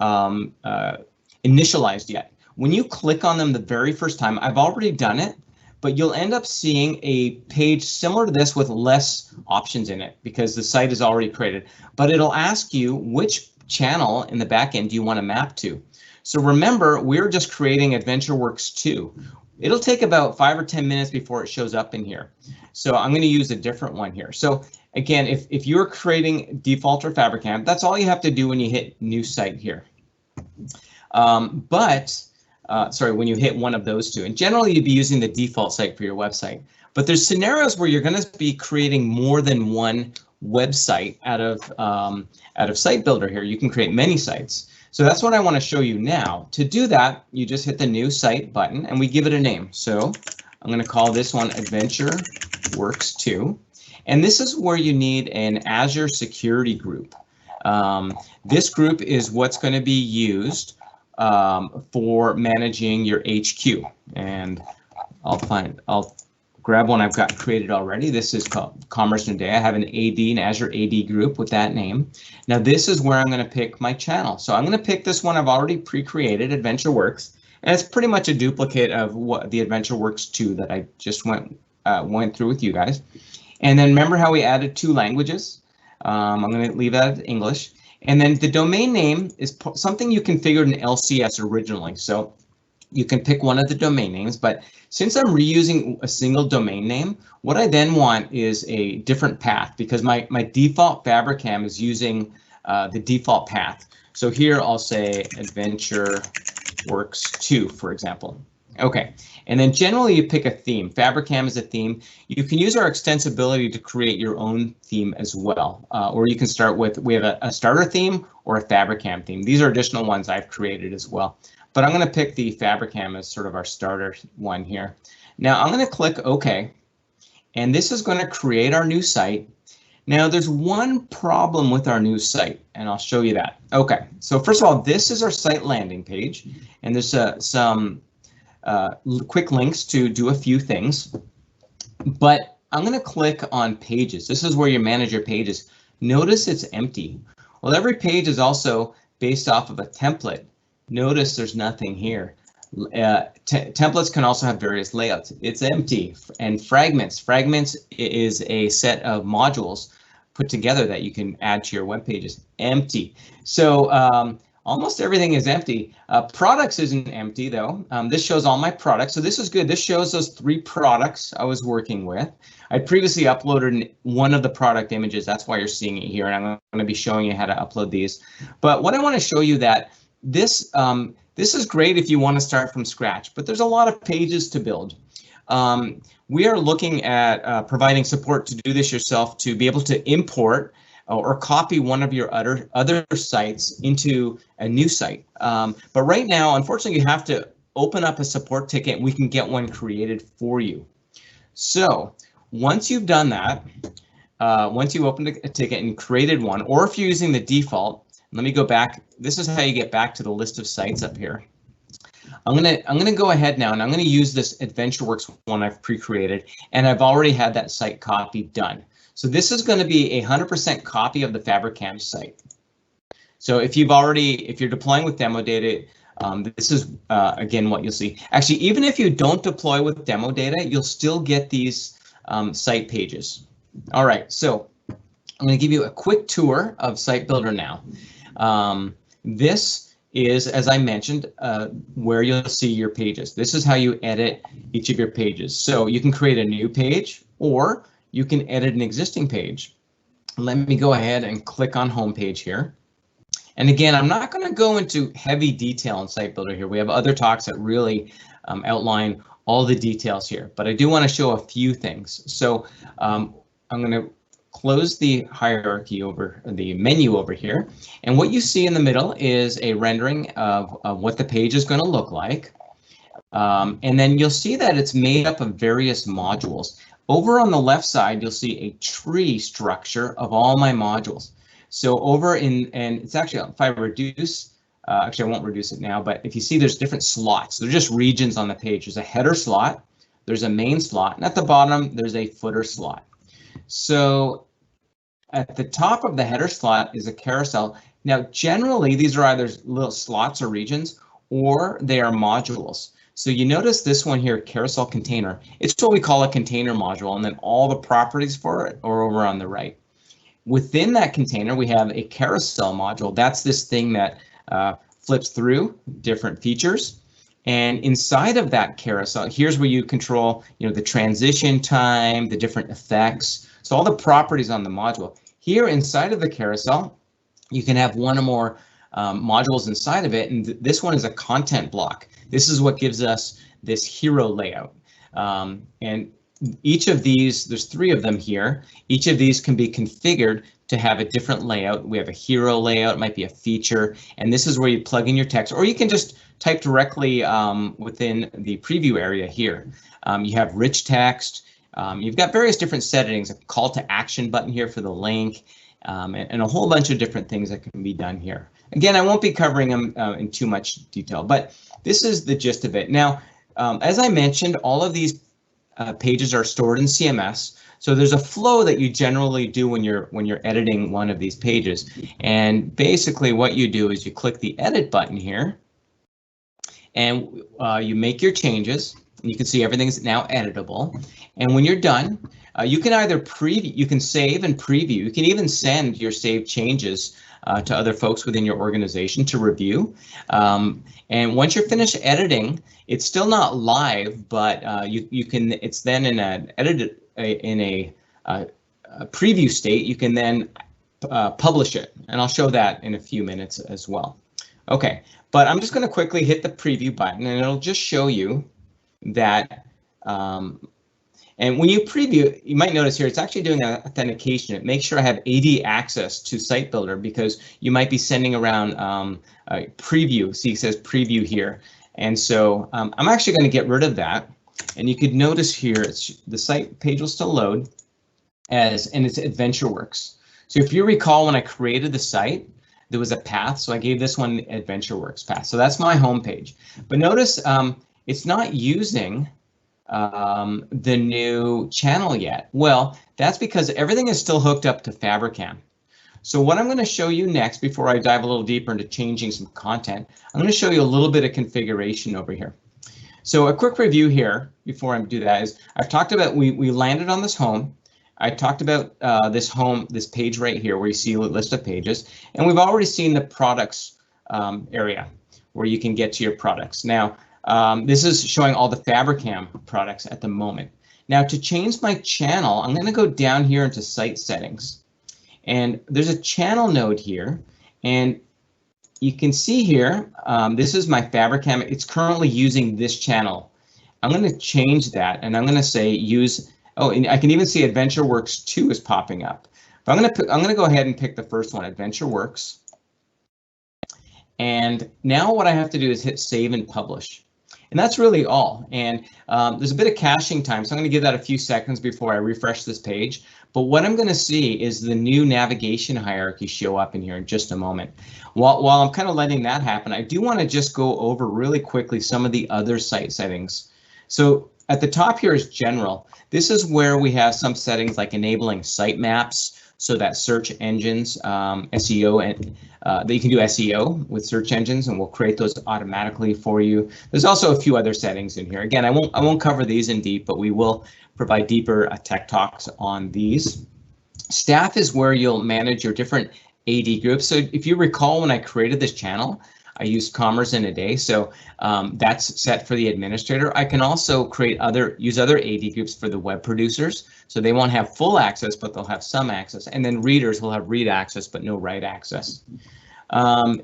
initialized yet. When you click on them the very first time, I've already done it, but you'll end up seeing a page similar to this with less options in it because the site is already created. But it'll ask you which channel in the back end do you want to map to. So remember, we're just creating AdventureWorks 2. It'll take about 5 or 10 minutes before it shows up in here. So I'm going to use a different one here. So again, if you're creating default or Fabricam, that's all you have to do when you hit new site here. Sorry, when you hit one of those two, and generally you'd be using the default site for your website. But there's scenarios where you're going to be creating more than one website out of Site Builder here. You can create many sites. So that's what I want to show you now. To do that, you just hit the new site button and we give it a name. So I'm going to call this one AdventureWorks 2. And this is where you need an Azure security group. This group is what's going to be used for managing your HQ, and I'll grab one I've got created already. This is called Commerce Today. I have an Azure AD group with that name. Now this is where I'm going to pick my channel. So I'm going to pick this one I've already pre-created, AdventureWorks, and it's pretty much a duplicate of what the AdventureWorks 2 that I just went through with you guys. And then remember how we added 2 languages? I'm going to leave that at English. And then the domain name is something you configured in LCS originally. So you can pick one of the domain names, but since I'm reusing a single domain name, what I then want is a different path because my default Fabricam is using the default path. So here I'll say AdventureWorks 2, for example. Okay, and then generally you pick a theme. Fabricam is a theme. You can use our extensibility to create your own theme as well. Or you can start with, we have a starter theme or a Fabricam theme. These are additional ones I've created as well. But I'm going to pick the Fabricam as sort of our starter one here. Now I'm going to click OK. And this is going to create our new site. Now there's one problem with our new site, and I'll show you that. Okay, so first of all, this is our site landing page. And there's some quick links to do a few things, but I'm going to click on pages. This is where you manage your pages. Notice it's empty. Well, every page is also based off of a template. Notice there's nothing here. Templates can also have various layouts. It's empty. And fragments. Fragments is a set of modules put together that you can add to your web pages. Empty. So almost everything is empty. Products isn't empty though. This shows all my products, so this is good. This shows those 3 products I was working with. I previously uploaded one of the product images. That's why you're seeing it here, and I'm going to be showing you how to upload these. But what I want to show you that this is great if you want to start from scratch, but there's a lot of pages to build. We are looking at providing support to do this yourself, to be able to import or copy one of your other sites into a new site. But right now, unfortunately, you have to open up a support ticket and we can get one created for you. So once you've done that, once you opened a ticket and created one, or if you're using the default, let me go back. This is how you get back to the list of sites up here. I'm gonna go ahead now and I'm gonna use this AdventureWorks one I've pre-created, and I've already had that site copy done. So this is going to be a 100% copy of the Fabricam site. So if you're deploying with demo data, this is again what you'll see. Actually, even if you don't deploy with demo data, you'll still get these site pages. All right, so I'm going to give you a quick tour of Site Builder now. This is, as I mentioned, where you'll see your pages. This is how you edit each of your pages. So you can create a new page, or you can edit an existing page. Let me go ahead and click on Homepage here. And again, I'm not going to go into heavy detail in Site Builder here. We have other talks that really outline all the details here, but I do want to show a few things. So I'm going to close the hierarchy over the menu over here. And what you see in the middle is a rendering of what the page is going to look like. And then you'll see that it's made up of various modules. Over on the left side, you'll see a tree structure of all my modules. So over and it's actually, if I reduce, actually I won't reduce it now, but if you see there's different slots, they're just regions on the page. There's a header slot, there's a main slot, and at the bottom, there's a footer slot. So at the top of the header slot is a carousel. Now, generally, these are either little slots or regions, or they are modules. So you notice this one here, carousel container. It's what we call a container module, and then all the properties for it are over on the right. Within that container, we have a carousel module. That's this thing that flips through different features. And inside of that carousel, here's where you control, the transition time, the different effects. So all the properties on the module. Here inside of the carousel, you can have one or more modules inside of it, and this one is a content block. This is what gives us this hero layout. And each of these, there's 3 of them here. Each of these can be configured to have a different layout. We have a hero layout, it might be a feature, and this is where you plug in your text, or you can just type directly within the preview area here. You have rich text. You've got various different settings, a call to action button here for the link, and a whole bunch of different things that can be done here. Again, I won't be covering them in too much detail, but this is the gist of it. Now, as I mentioned, all of these pages are stored in CMS. So there's a flow that you generally do when you're editing one of these pages. And basically what you do is you click the edit button here, and you make your changes. You can see everything's now editable. And when you're done, you can either you can save and preview. You can even send your saved changes to other folks within your organization to review. And once you're finished editing, it's still not live, but you can. It's then in a preview state. You can then publish it, and I'll show that in a few minutes as well. Okay, but I'm just going to quickly hit the preview button, and it'll just show you that. And when you preview, you might notice here, it's actually doing authentication. It makes sure I have AD access to Site Builder, because you might be sending around a preview. See, it says preview here. And so I'm actually going to get rid of that. And you could notice here, the site page will still load and it's AdventureWorks. So if you recall, when I created the site, there was a path. So I gave this one AdventureWorks path. So that's my home page. But notice it's not using the new channel yet. Well, that's because everything is still hooked up to Fabricam. So what I'm going to show you next, before I dive a little deeper into changing some content, I'm going to show you a little bit of configuration over here. So a quick review here before I do that is I've talked about we landed on this home. I talked about this page right here where you see a list of pages, and we've already seen the products area where you can get to your products. Now, this is showing all the Fabricam products at the moment. Now, to change my channel, I'm going to go down here into site settings, and there's a channel node here, and you can see here, this is my Fabricam. It's currently using this channel. I'm going to change that, and I'm going to say use. Oh, and I can even see AdventureWorks 2 is popping up. But I'm going to go ahead and pick the first one, AdventureWorks. And now what I have to do is hit save and publish. And that's really all. And there's a bit of caching time, so I'm going to give that a few seconds before I refresh this page. But what I'm going to see is the new navigation hierarchy show up in here in just a moment. While I'm kind of letting that happen, I do want to just go over really quickly some of the other site settings. So at the top here is general. This is where we have some settings like enabling sitemaps, so that search engines, SEO, and that you can do SEO with search engines, and we'll create those automatically for you. There's also a few other settings in here. Again, I won't cover these in deep, but we will provide deeper tech talks on these. Staff is where you'll manage your different AD groups. So if you recall, when I created this channel, I used commerce in a day, so that's set for the administrator. I can also use other AD groups for the web producers, so they won't have full access, but they'll have some access. And then readers will have read access, but no write access.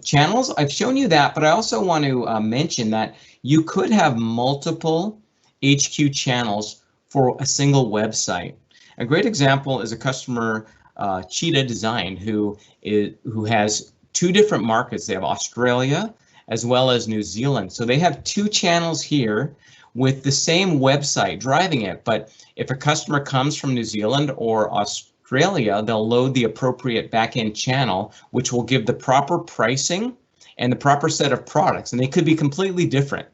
Channels, I've shown you that, but I also want to mention that you could have multiple HQ channels for a single website. A great example is a customer, Cheetah Design, who has 2 different markets. They have Australia as well as New Zealand. So they have 2 channels here with the same website driving it. But if a customer comes from New Zealand or Australia, they'll load the appropriate backend channel, which will give the proper pricing and the proper set of products. And they could be completely different.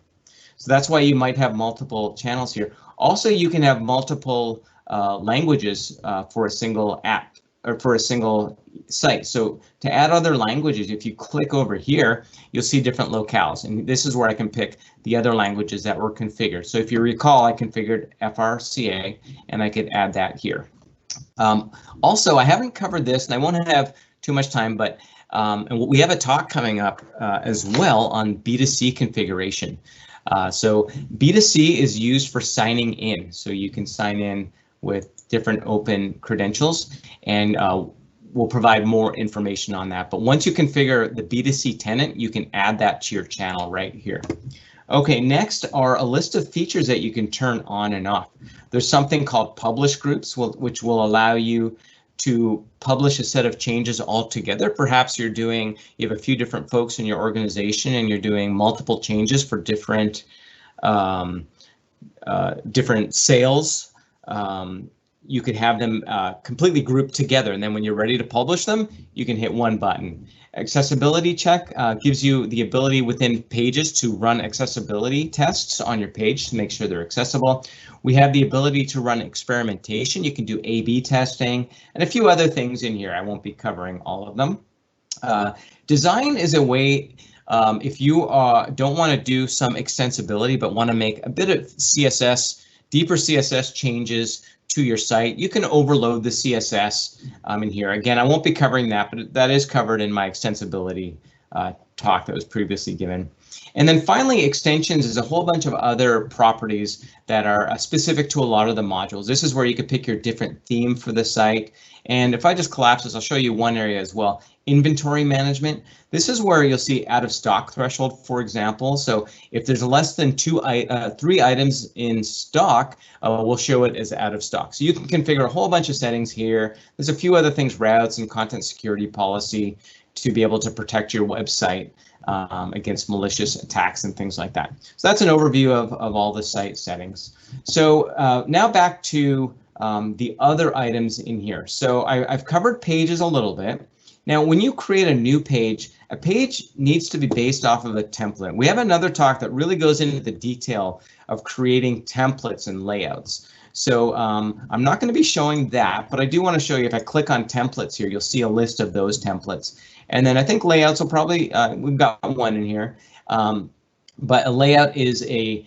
So that's why you might have multiple channels here. Also, you can have multiple languages for a single app or for a single site. So to add other languages, if you click over here, you'll see different locales. And this is where I can pick the other languages that were configured. So if you recall, I configured FRCA, and I could add that here. Also, I haven't covered this, and I won't have too much time, but and we have a talk coming up as well on B2C configuration. So B2C is used for signing in. So you can sign in with different open credentials, and we'll provide more information on that. But once you configure the B2C tenant, you can add that to your channel right here. Okay, next are a list of features that you can turn on and off. There's something called publish groups, which will allow you to publish a set of changes all together. Perhaps you have a few different folks in your organization and you're doing multiple changes for different sales. You could have them completely grouped together, and then when you're ready to publish them, you can hit one button. Accessibility check gives you the ability within pages to run accessibility tests on your page to make sure they're accessible. We have the ability to run experimentation. You can do A/B testing and a few other things in here. I won't be covering all of them. Design is a way, if you don't want to do some extensibility but want to make a bit of CSS, deeper CSS changes to your site, you can overload the CSS in here. Again, I won't be covering that, but that is covered in my extensibility talk that was previously given. And then finally, extensions is a whole bunch of other properties that are specific to a lot of the modules. This is where you could pick your different theme for the site. And if I just collapse this, I'll show you one area as well. Inventory management. This is where you'll see out of stock threshold, for example. So if there's less than 3 items in stock, we'll show it as out of stock. So you can configure a whole bunch of settings here. There's a few other things, routes and content security policy, to be able to protect your website against malicious attacks and things like that. So that's an overview of all the site settings. So now back to the other items in here. So I've covered pages a little bit. Now, when you create a new page, a page needs to be based off of a template. We have another talk that really goes into the detail of creating templates and layouts. So I'm not going to be showing that, but I do want to show you, if I click on templates here, you'll see a list of those templates. And then I think layouts will probably, we've got one in here, but a layout is a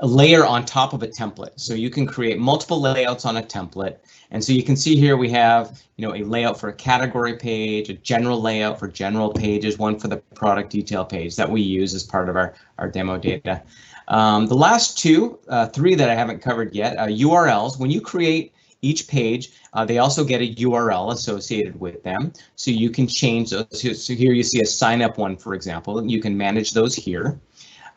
layer on top of a template. So you can create multiple layouts on a template. And so you can see here we have, a layout for a category page, a general layout for general pages, one for the product detail page that we use as part of our demo data. The last three that I haven't covered yet, URLs. When you create each page, they also get a URL associated with them, so you can change those. So here you see a sign up one, for example, and you can manage those here.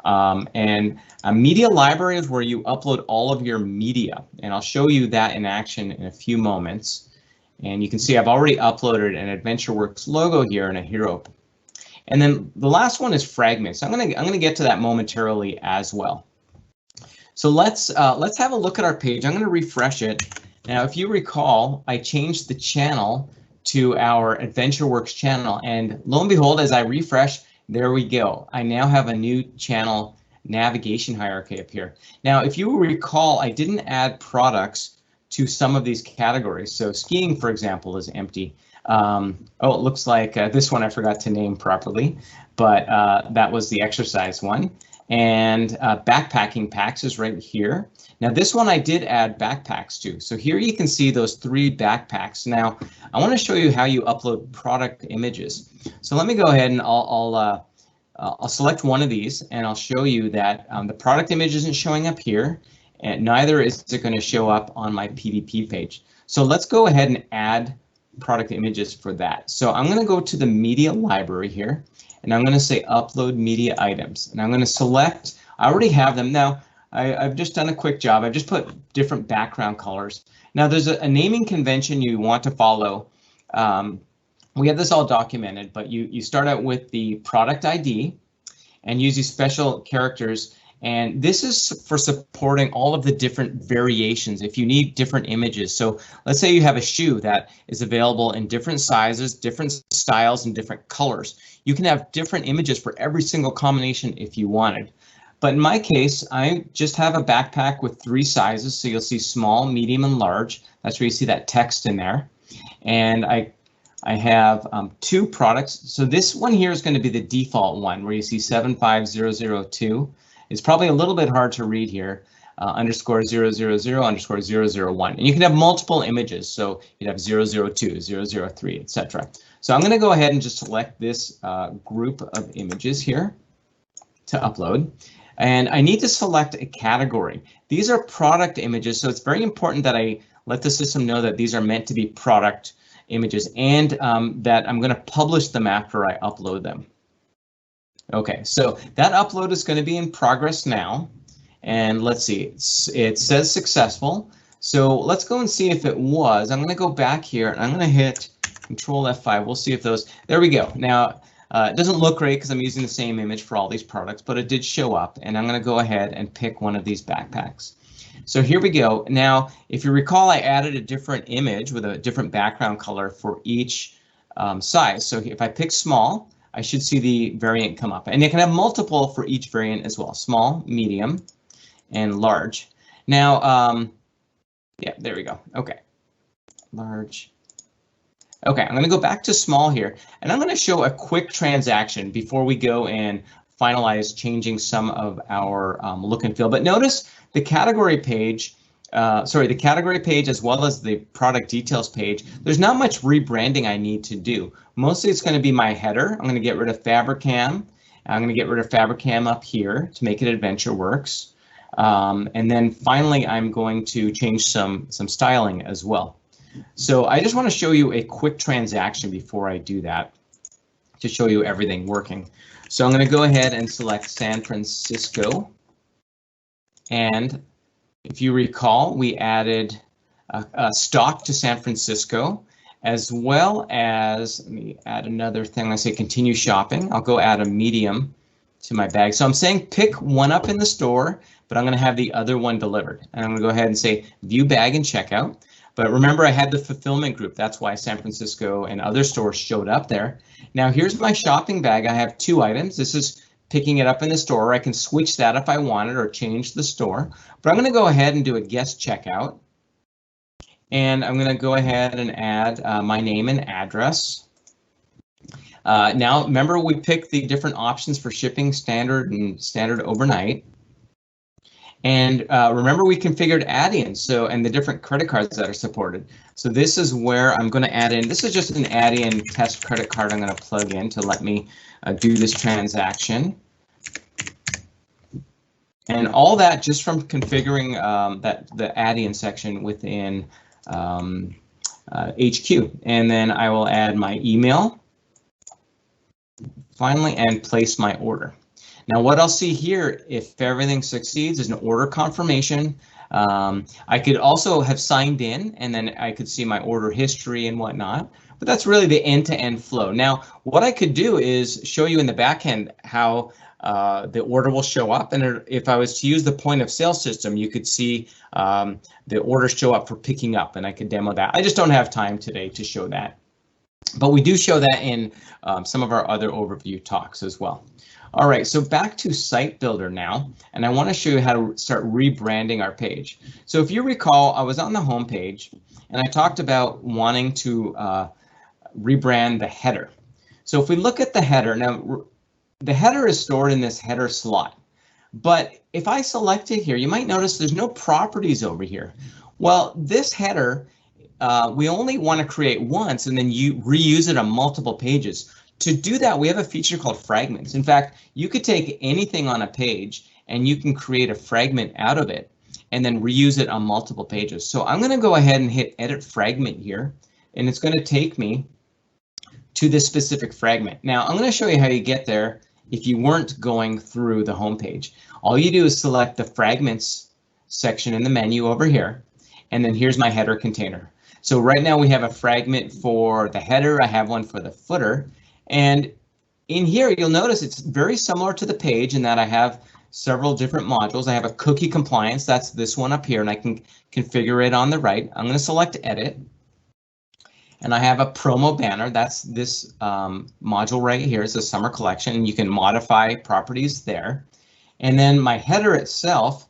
And a media library is where you upload all of your media, and I'll show you that in action in a few moments. And you can see I've already uploaded an AdventureWorks logo here and a hero. And then the last one is fragments. I'm gonna get to that momentarily as well. So let's have a look at our page. I'm going to refresh it. Now, if you recall, I changed the channel to our AdventureWorks channel, and lo and behold, as I refresh, there we go. I now have a new channel navigation hierarchy up here. Now, if you recall, I didn't add products to some of these categories. So skiing, for example, is empty. Oh, it looks like this one I forgot to name properly, but that was the exercise one. And backpacking packs is right here. Now this one I did add backpacks to. So here you can see those 3 backpacks. Now I want to show you how you upload product images. So let me go ahead and I'll select one of these, and I'll show you that the product image isn't showing up here, and neither is it going to show up on my PVP page. So let's go ahead and add product images for that. So I'm going to go to the media library here, and I'm going to say upload media items, and I'm going to select, I already have them. Now I've just done a quick job. I've just put different background colors. Now there's a naming convention you want to follow. We have this all documented, but you start out with the product ID and use these special characters. And this is for supporting all of the different variations if you need different images. So let's say you have a shoe that is available in different sizes, different styles, and different colors. You can have different images for every single combination if you wanted. But in my case, I just have a backpack with 3 sizes. So you'll see small, medium, and large. That's where you see that text in there. And I have 2 products. So this one here is going to be the default one where you see 75002. It's probably a little bit hard to read here, underscore 000 underscore 001. And you can have multiple images. So you'd have 002, 003, etc. So I'm going to go ahead and just select this group of images here to upload. And I need to select a category. These are product images, so it's very important that I let the system know that these are meant to be product images, and that I'm going to publish them after I upload them. Okay, so that upload is going to be in progress now, and let's see, it says successful. So let's go and see if it was. I'm going to go back here and I'm going to hit Control F5. We'll see if those, there we go. Now it doesn't look great because I'm using the same image for all these products, but it did show up, and I'm going to go ahead and pick one of these backpacks. So here we go. Now, if you recall, I added a different image with a different background color for each size. So if I pick small, I should see the variant come up, and you can have multiple for each variant as well: small, medium, and large. Now, yeah, there we go. Okay, large. Okay, I'm going to go back to small here, and I'm going to show a quick transaction before we go and finalize changing some of our look and feel. But notice the category page, the category page as well as the product details page, there's not much rebranding I need to do. Mostly it's going to be my header. I'm going to get rid of Fabricam. I'm going to get rid of Fabricam up here to make it AdventureWorks. And then finally, I'm going to change some styling as well. So I just want to show you a quick transaction before I do that to show you everything working. So I'm going to go ahead and select San Francisco. And if you recall, we added a stock to San Francisco, as well as, let me add another thing. I say continue shopping. I'll go add a medium to my bag. So I'm saying pick one up in the store, but I'm going to have the other one delivered. And I'm going to go ahead and say view bag and checkout. But remember, I had the fulfillment group. That's why San Francisco and other stores showed up there. Now here's my shopping bag. I have 2 items. This is picking it up in the store. I can switch that if I wanted or change the store. But I'm going to go ahead and do a guest checkout. And I'm going to go ahead and add my name and address. Now, remember, we picked the different options for shipping, standard and standard overnight. And remember, we configured add-ins, and the different credit cards that are supported. So this is where I'm going to add in. This is just an add-in test credit card I'm going to plug in to let me do this transaction. And all that just from configuring the add-in section within HQ, and then I will add my email finally and place my order. Now what I'll see here, if everything succeeds, is an order confirmation. I could also have signed in and then I could see my order history and whatnot, but that's really the end-to-end flow. Now what I could do is show you in the back end how the order will show up, and if I was to use the point of sale system, you could see the order show up for picking up, and I could demo that. I just don't have time today to show that, but we do show that in some of our other overview talks as well. All right, so back to Site Builder now, and I want to show you how to start rebranding our page. So if you recall, I was on the home page and I talked about wanting to rebrand the header. So if we look at the header, now the header is stored in this header slot, but if I select it here, you might notice there's no properties over here. Well, this header, we only want to create once and then you reuse it on multiple pages. To do that, we have a feature called fragments. In fact, you could take anything on a page and you can create a fragment out of it and then reuse it on multiple pages. So I'm going to go ahead and hit edit fragment here, and it's going to take me to this specific fragment. Now I'm going to show you how you get there if you weren't going through the home page. All you do is select the fragments section in the menu over here, and then here's my header container. So right now we have a fragment for the header, I have one for the footer. And in here, you'll notice it's very similar to the page in that I have several different modules. I have a cookie compliance, that's this one up here, and I can configure it on the right. I'm going to select edit. And I have a promo banner, that's this module right here. It's a summer collection, and you can modify properties there. And then my header itself,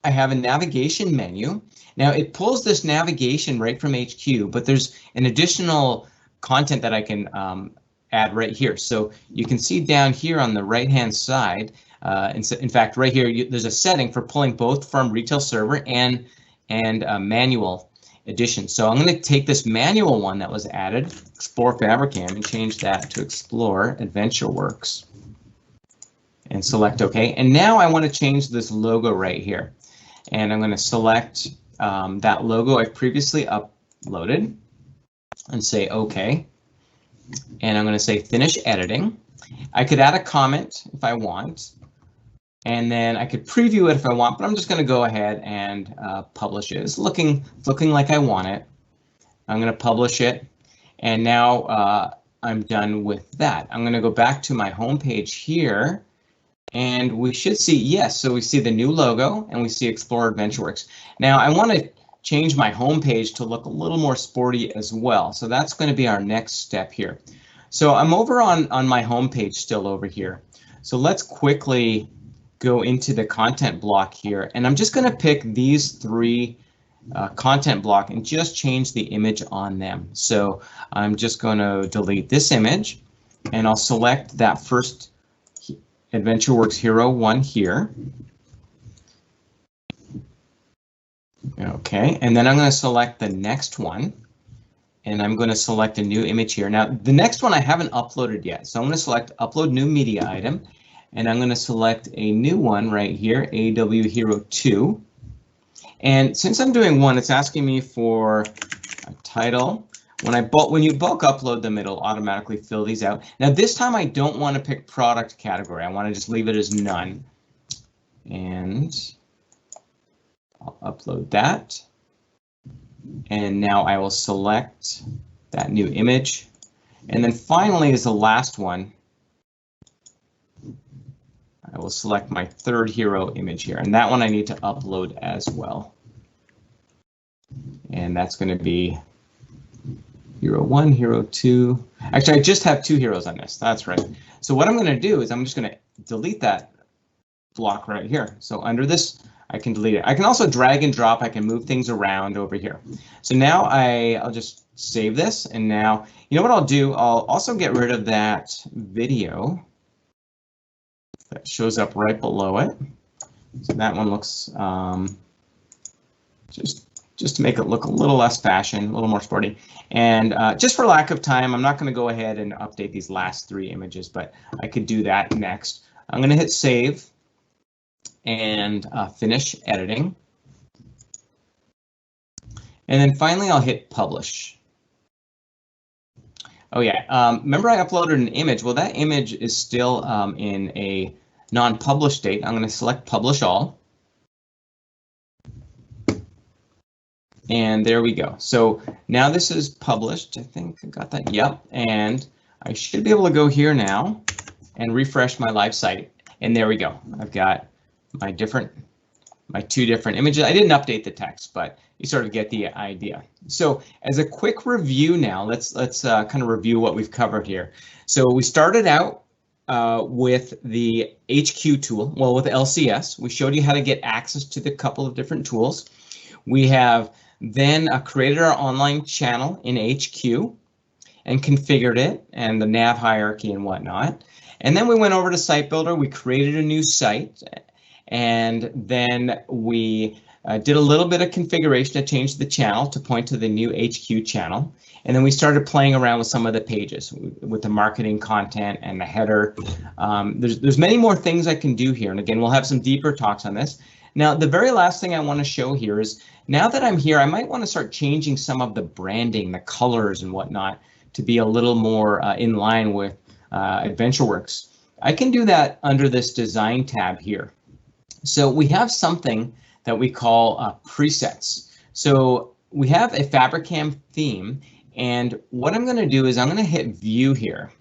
I have a navigation menu. Now it pulls this navigation right from HQ, but there's an additional content that I can add right here. So you can see down here on the right hand side, in fact right here there's a setting for pulling both from retail server and manual edition. So I'm going to take this manual one that was added, Explore Fabricam, and change that to Explore AdventureWorks and select OK. And now I want to change this logo right here, and I'm going to select that logo I've previously uploaded and say OK. And I'm going to say finish editing. I could add a comment if I want, and then I could preview it if I want, but I'm just going to go ahead and publish it. It's looking like I want it. I'm going to publish it, and now I'm done with that. I'm going to go back to my home page here, and we should see, yes, so we see the new logo and we see Explore AdventureWorks. Now I want to change my home page to look a little more sporty as well. So that's going to be our next step here. So I'm over on my home page still over here. So let's quickly go into the content block here, and I'm just going to pick these three content block and just change the image on them. So I'm just going to delete this image, and I'll select that first AdventureWorks Hero one here. Okay, and then I'm going to select the next one, and I'm going to select a new image here. Now, the next one I haven't uploaded yet, so I'm going to select Upload New Media Item, and I'm going to select a new one right here, AW Hero 2. And since I'm doing one, it's asking me for a title. When you bulk upload them, it'll automatically fill these out. Now, this time I don't want to pick product category. I want to just leave it as none. And I'll upload that, and now I will select that new image, and then finally is the last one. I will select my third hero image here, and that one I need to upload as well, and that's going to be Hero 1, Hero 2. Actually, I just have two heroes on this. That's right. So what I'm going to do is I'm just going to delete that block right here. So under this, I can delete it. I can also drag and drop. I can move things around over here. So now I'll just save this. And now, you know what I'll do? I'll also get rid of that video that shows up right below it. So that one looks just to make it look a little less fashion, a little more sporty. And just for lack of time, I'm not going to go ahead and update these last three images, but I could do that next. I'm going to hit save and finish editing. And then finally, I'll hit publish. Oh yeah, remember I uploaded an image. Well, that image is still in a non-published state. I'm going to select publish all. And there we go. So now this is published. I think I got that. Yep. And I should be able to go here now and refresh my live site. And there we go. I've got my two different images. I didn't update the text, but you sort of get the idea. So as a quick review now, let's kind of review what we've covered here. So we started out with the HQ tool, well, with LCS. We showed you how to get access to the couple of different tools. We have then created our online channel in HQ and configured it and the nav hierarchy and whatnot. And then we went over to Site Builder. We created a new site, and then we did a little bit of configuration to change the channel to point to the new HQ channel. And then we started playing around with some of the pages with the marketing content and the header. There's many more things I can do here. And again, we'll have some deeper talks on this. Now, the very last thing I want to show here is now that I'm here, I might want to start changing some of the branding, the colors and whatnot to be a little more in line with AdventureWorks. I can do that under this design tab here. So we have something that we call presets. So we have a Fabricam theme, and what I'm going to do is I'm going to hit view here.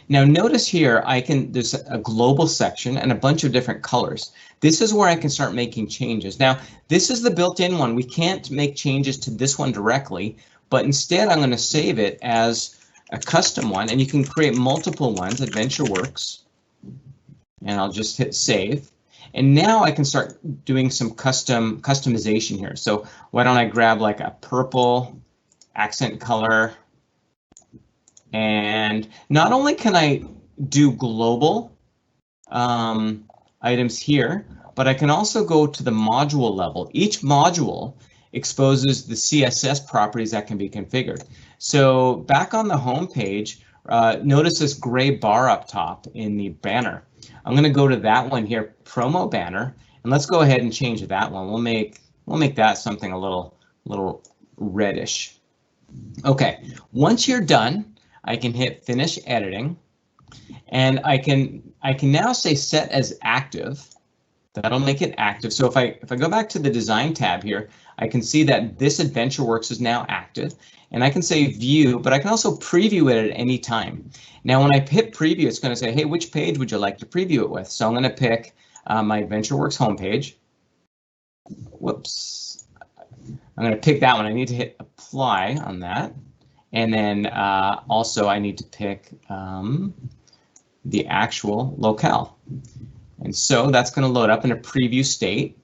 Now notice here there's a global section and a bunch of different colors. This is where I can start making changes. Now this is the built-in one. We can't make changes to this one directly, but instead I'm going to save it as a custom one, and you can create multiple ones, AdventureWorks, and I'll just hit save. And now I can start doing some customization here. So why don't I grab like a purple accent color, and not only can I do global items here, but I can also go to the module level. Each module exposes the CSS properties that can be configured. So back on the home page, notice this gray bar up top in the banner. I'm going to go to that one here, promo banner, and let's go ahead and change that one. We'll make that something a little reddish. Okay, once you're done, I can hit finish editing, and I can now say set as active. That'll make it active. So if I go back to the design tab here, I can see that this AdventureWorks is now active, and I can say view, but I can also preview it at any time. Now when I hit preview, it's going to say, hey, which page would you like to preview it with? So I'm going to pick my AdventureWorks homepage. Whoops. I'm going to pick that one. I need to hit apply on that. And then also I need to pick the actual locale. And so that's going to load up in a preview state.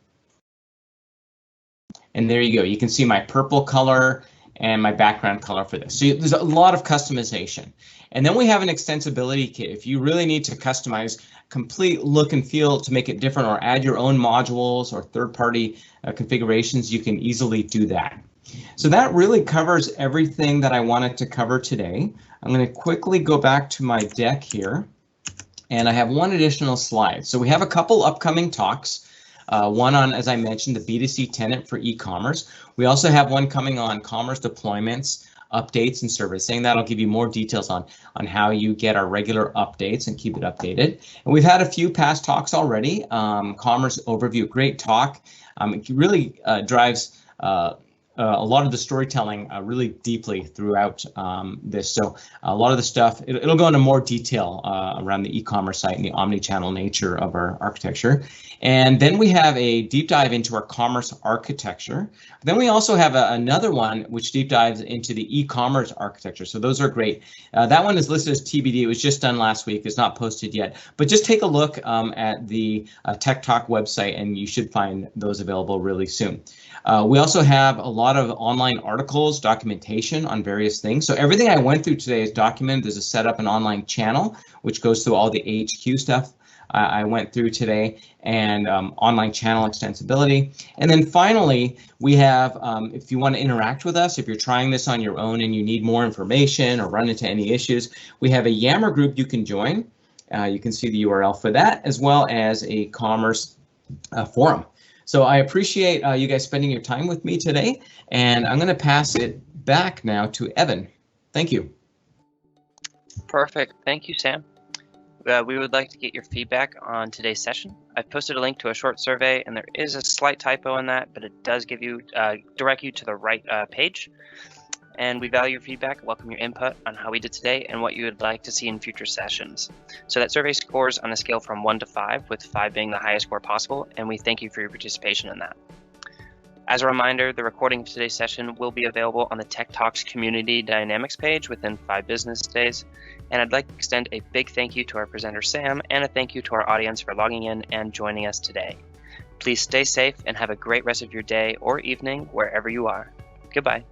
And there you go. You can see my purple color and my background color for this. So there's a lot of customization. And then we have an extensibility kit. If you really need to customize complete look and feel to make it different or add your own modules or third-party configurations, you can easily do that. So that really covers everything that I wanted to cover today. I'm going to quickly go back to my deck here, and I have one additional slide. So we have a couple upcoming talks. One on, as I mentioned, the B2C tenant for e-commerce. We also have one coming on commerce deployments, updates, and servicing. That'll give you more details on how you get our regular updates and keep it updated. And we've had a few past talks already. Commerce overview, great talk. It really drives a lot of the storytelling really deeply throughout this. So a lot of the stuff, it'll go into more detail around the e-commerce site and the omni-channel nature of our architecture. And then we have a deep dive into our commerce architecture. Then we also have another one which deep dives into the e-commerce architecture. So those are great. That one is listed as TBD. It was just done last week. It's not posted yet. But just take a look at the TechTalk website, and you should find those available really soon. We also have a lot of online articles, documentation on various things. So everything I went through today is documented. There's a setup an online channel, which goes through all the HQ stuff I went through today, and online channel extensibility. And then finally, we have, if you want to interact with us, if you're trying this on your own and you need more information or run into any issues, we have a Yammer group you can join. You can see the URL for that, as well as a commerce forum. So I appreciate you guys spending your time with me today, and I'm going to pass it back now to Evan. Thank you. Perfect. Thank you, Sam. We would like to get your feedback on today's session. I've posted a link to a short survey, and there is a slight typo in that, but it does give you direct you to the right page. And we value your feedback, welcome your input on how we did today and what you would like to see in future sessions. So that survey scores on a scale from 1 to 5, with 5 being the highest score possible, and we thank you for your participation in that. As a reminder, the recording of today's session will be available on the TechTalk's Community Dynamics page within 5 business days. And I'd like to extend a big thank you to our presenter, Sam, and a thank you to our audience for logging in and joining us today. Please stay safe and have a great rest of your day or evening wherever you are. Goodbye.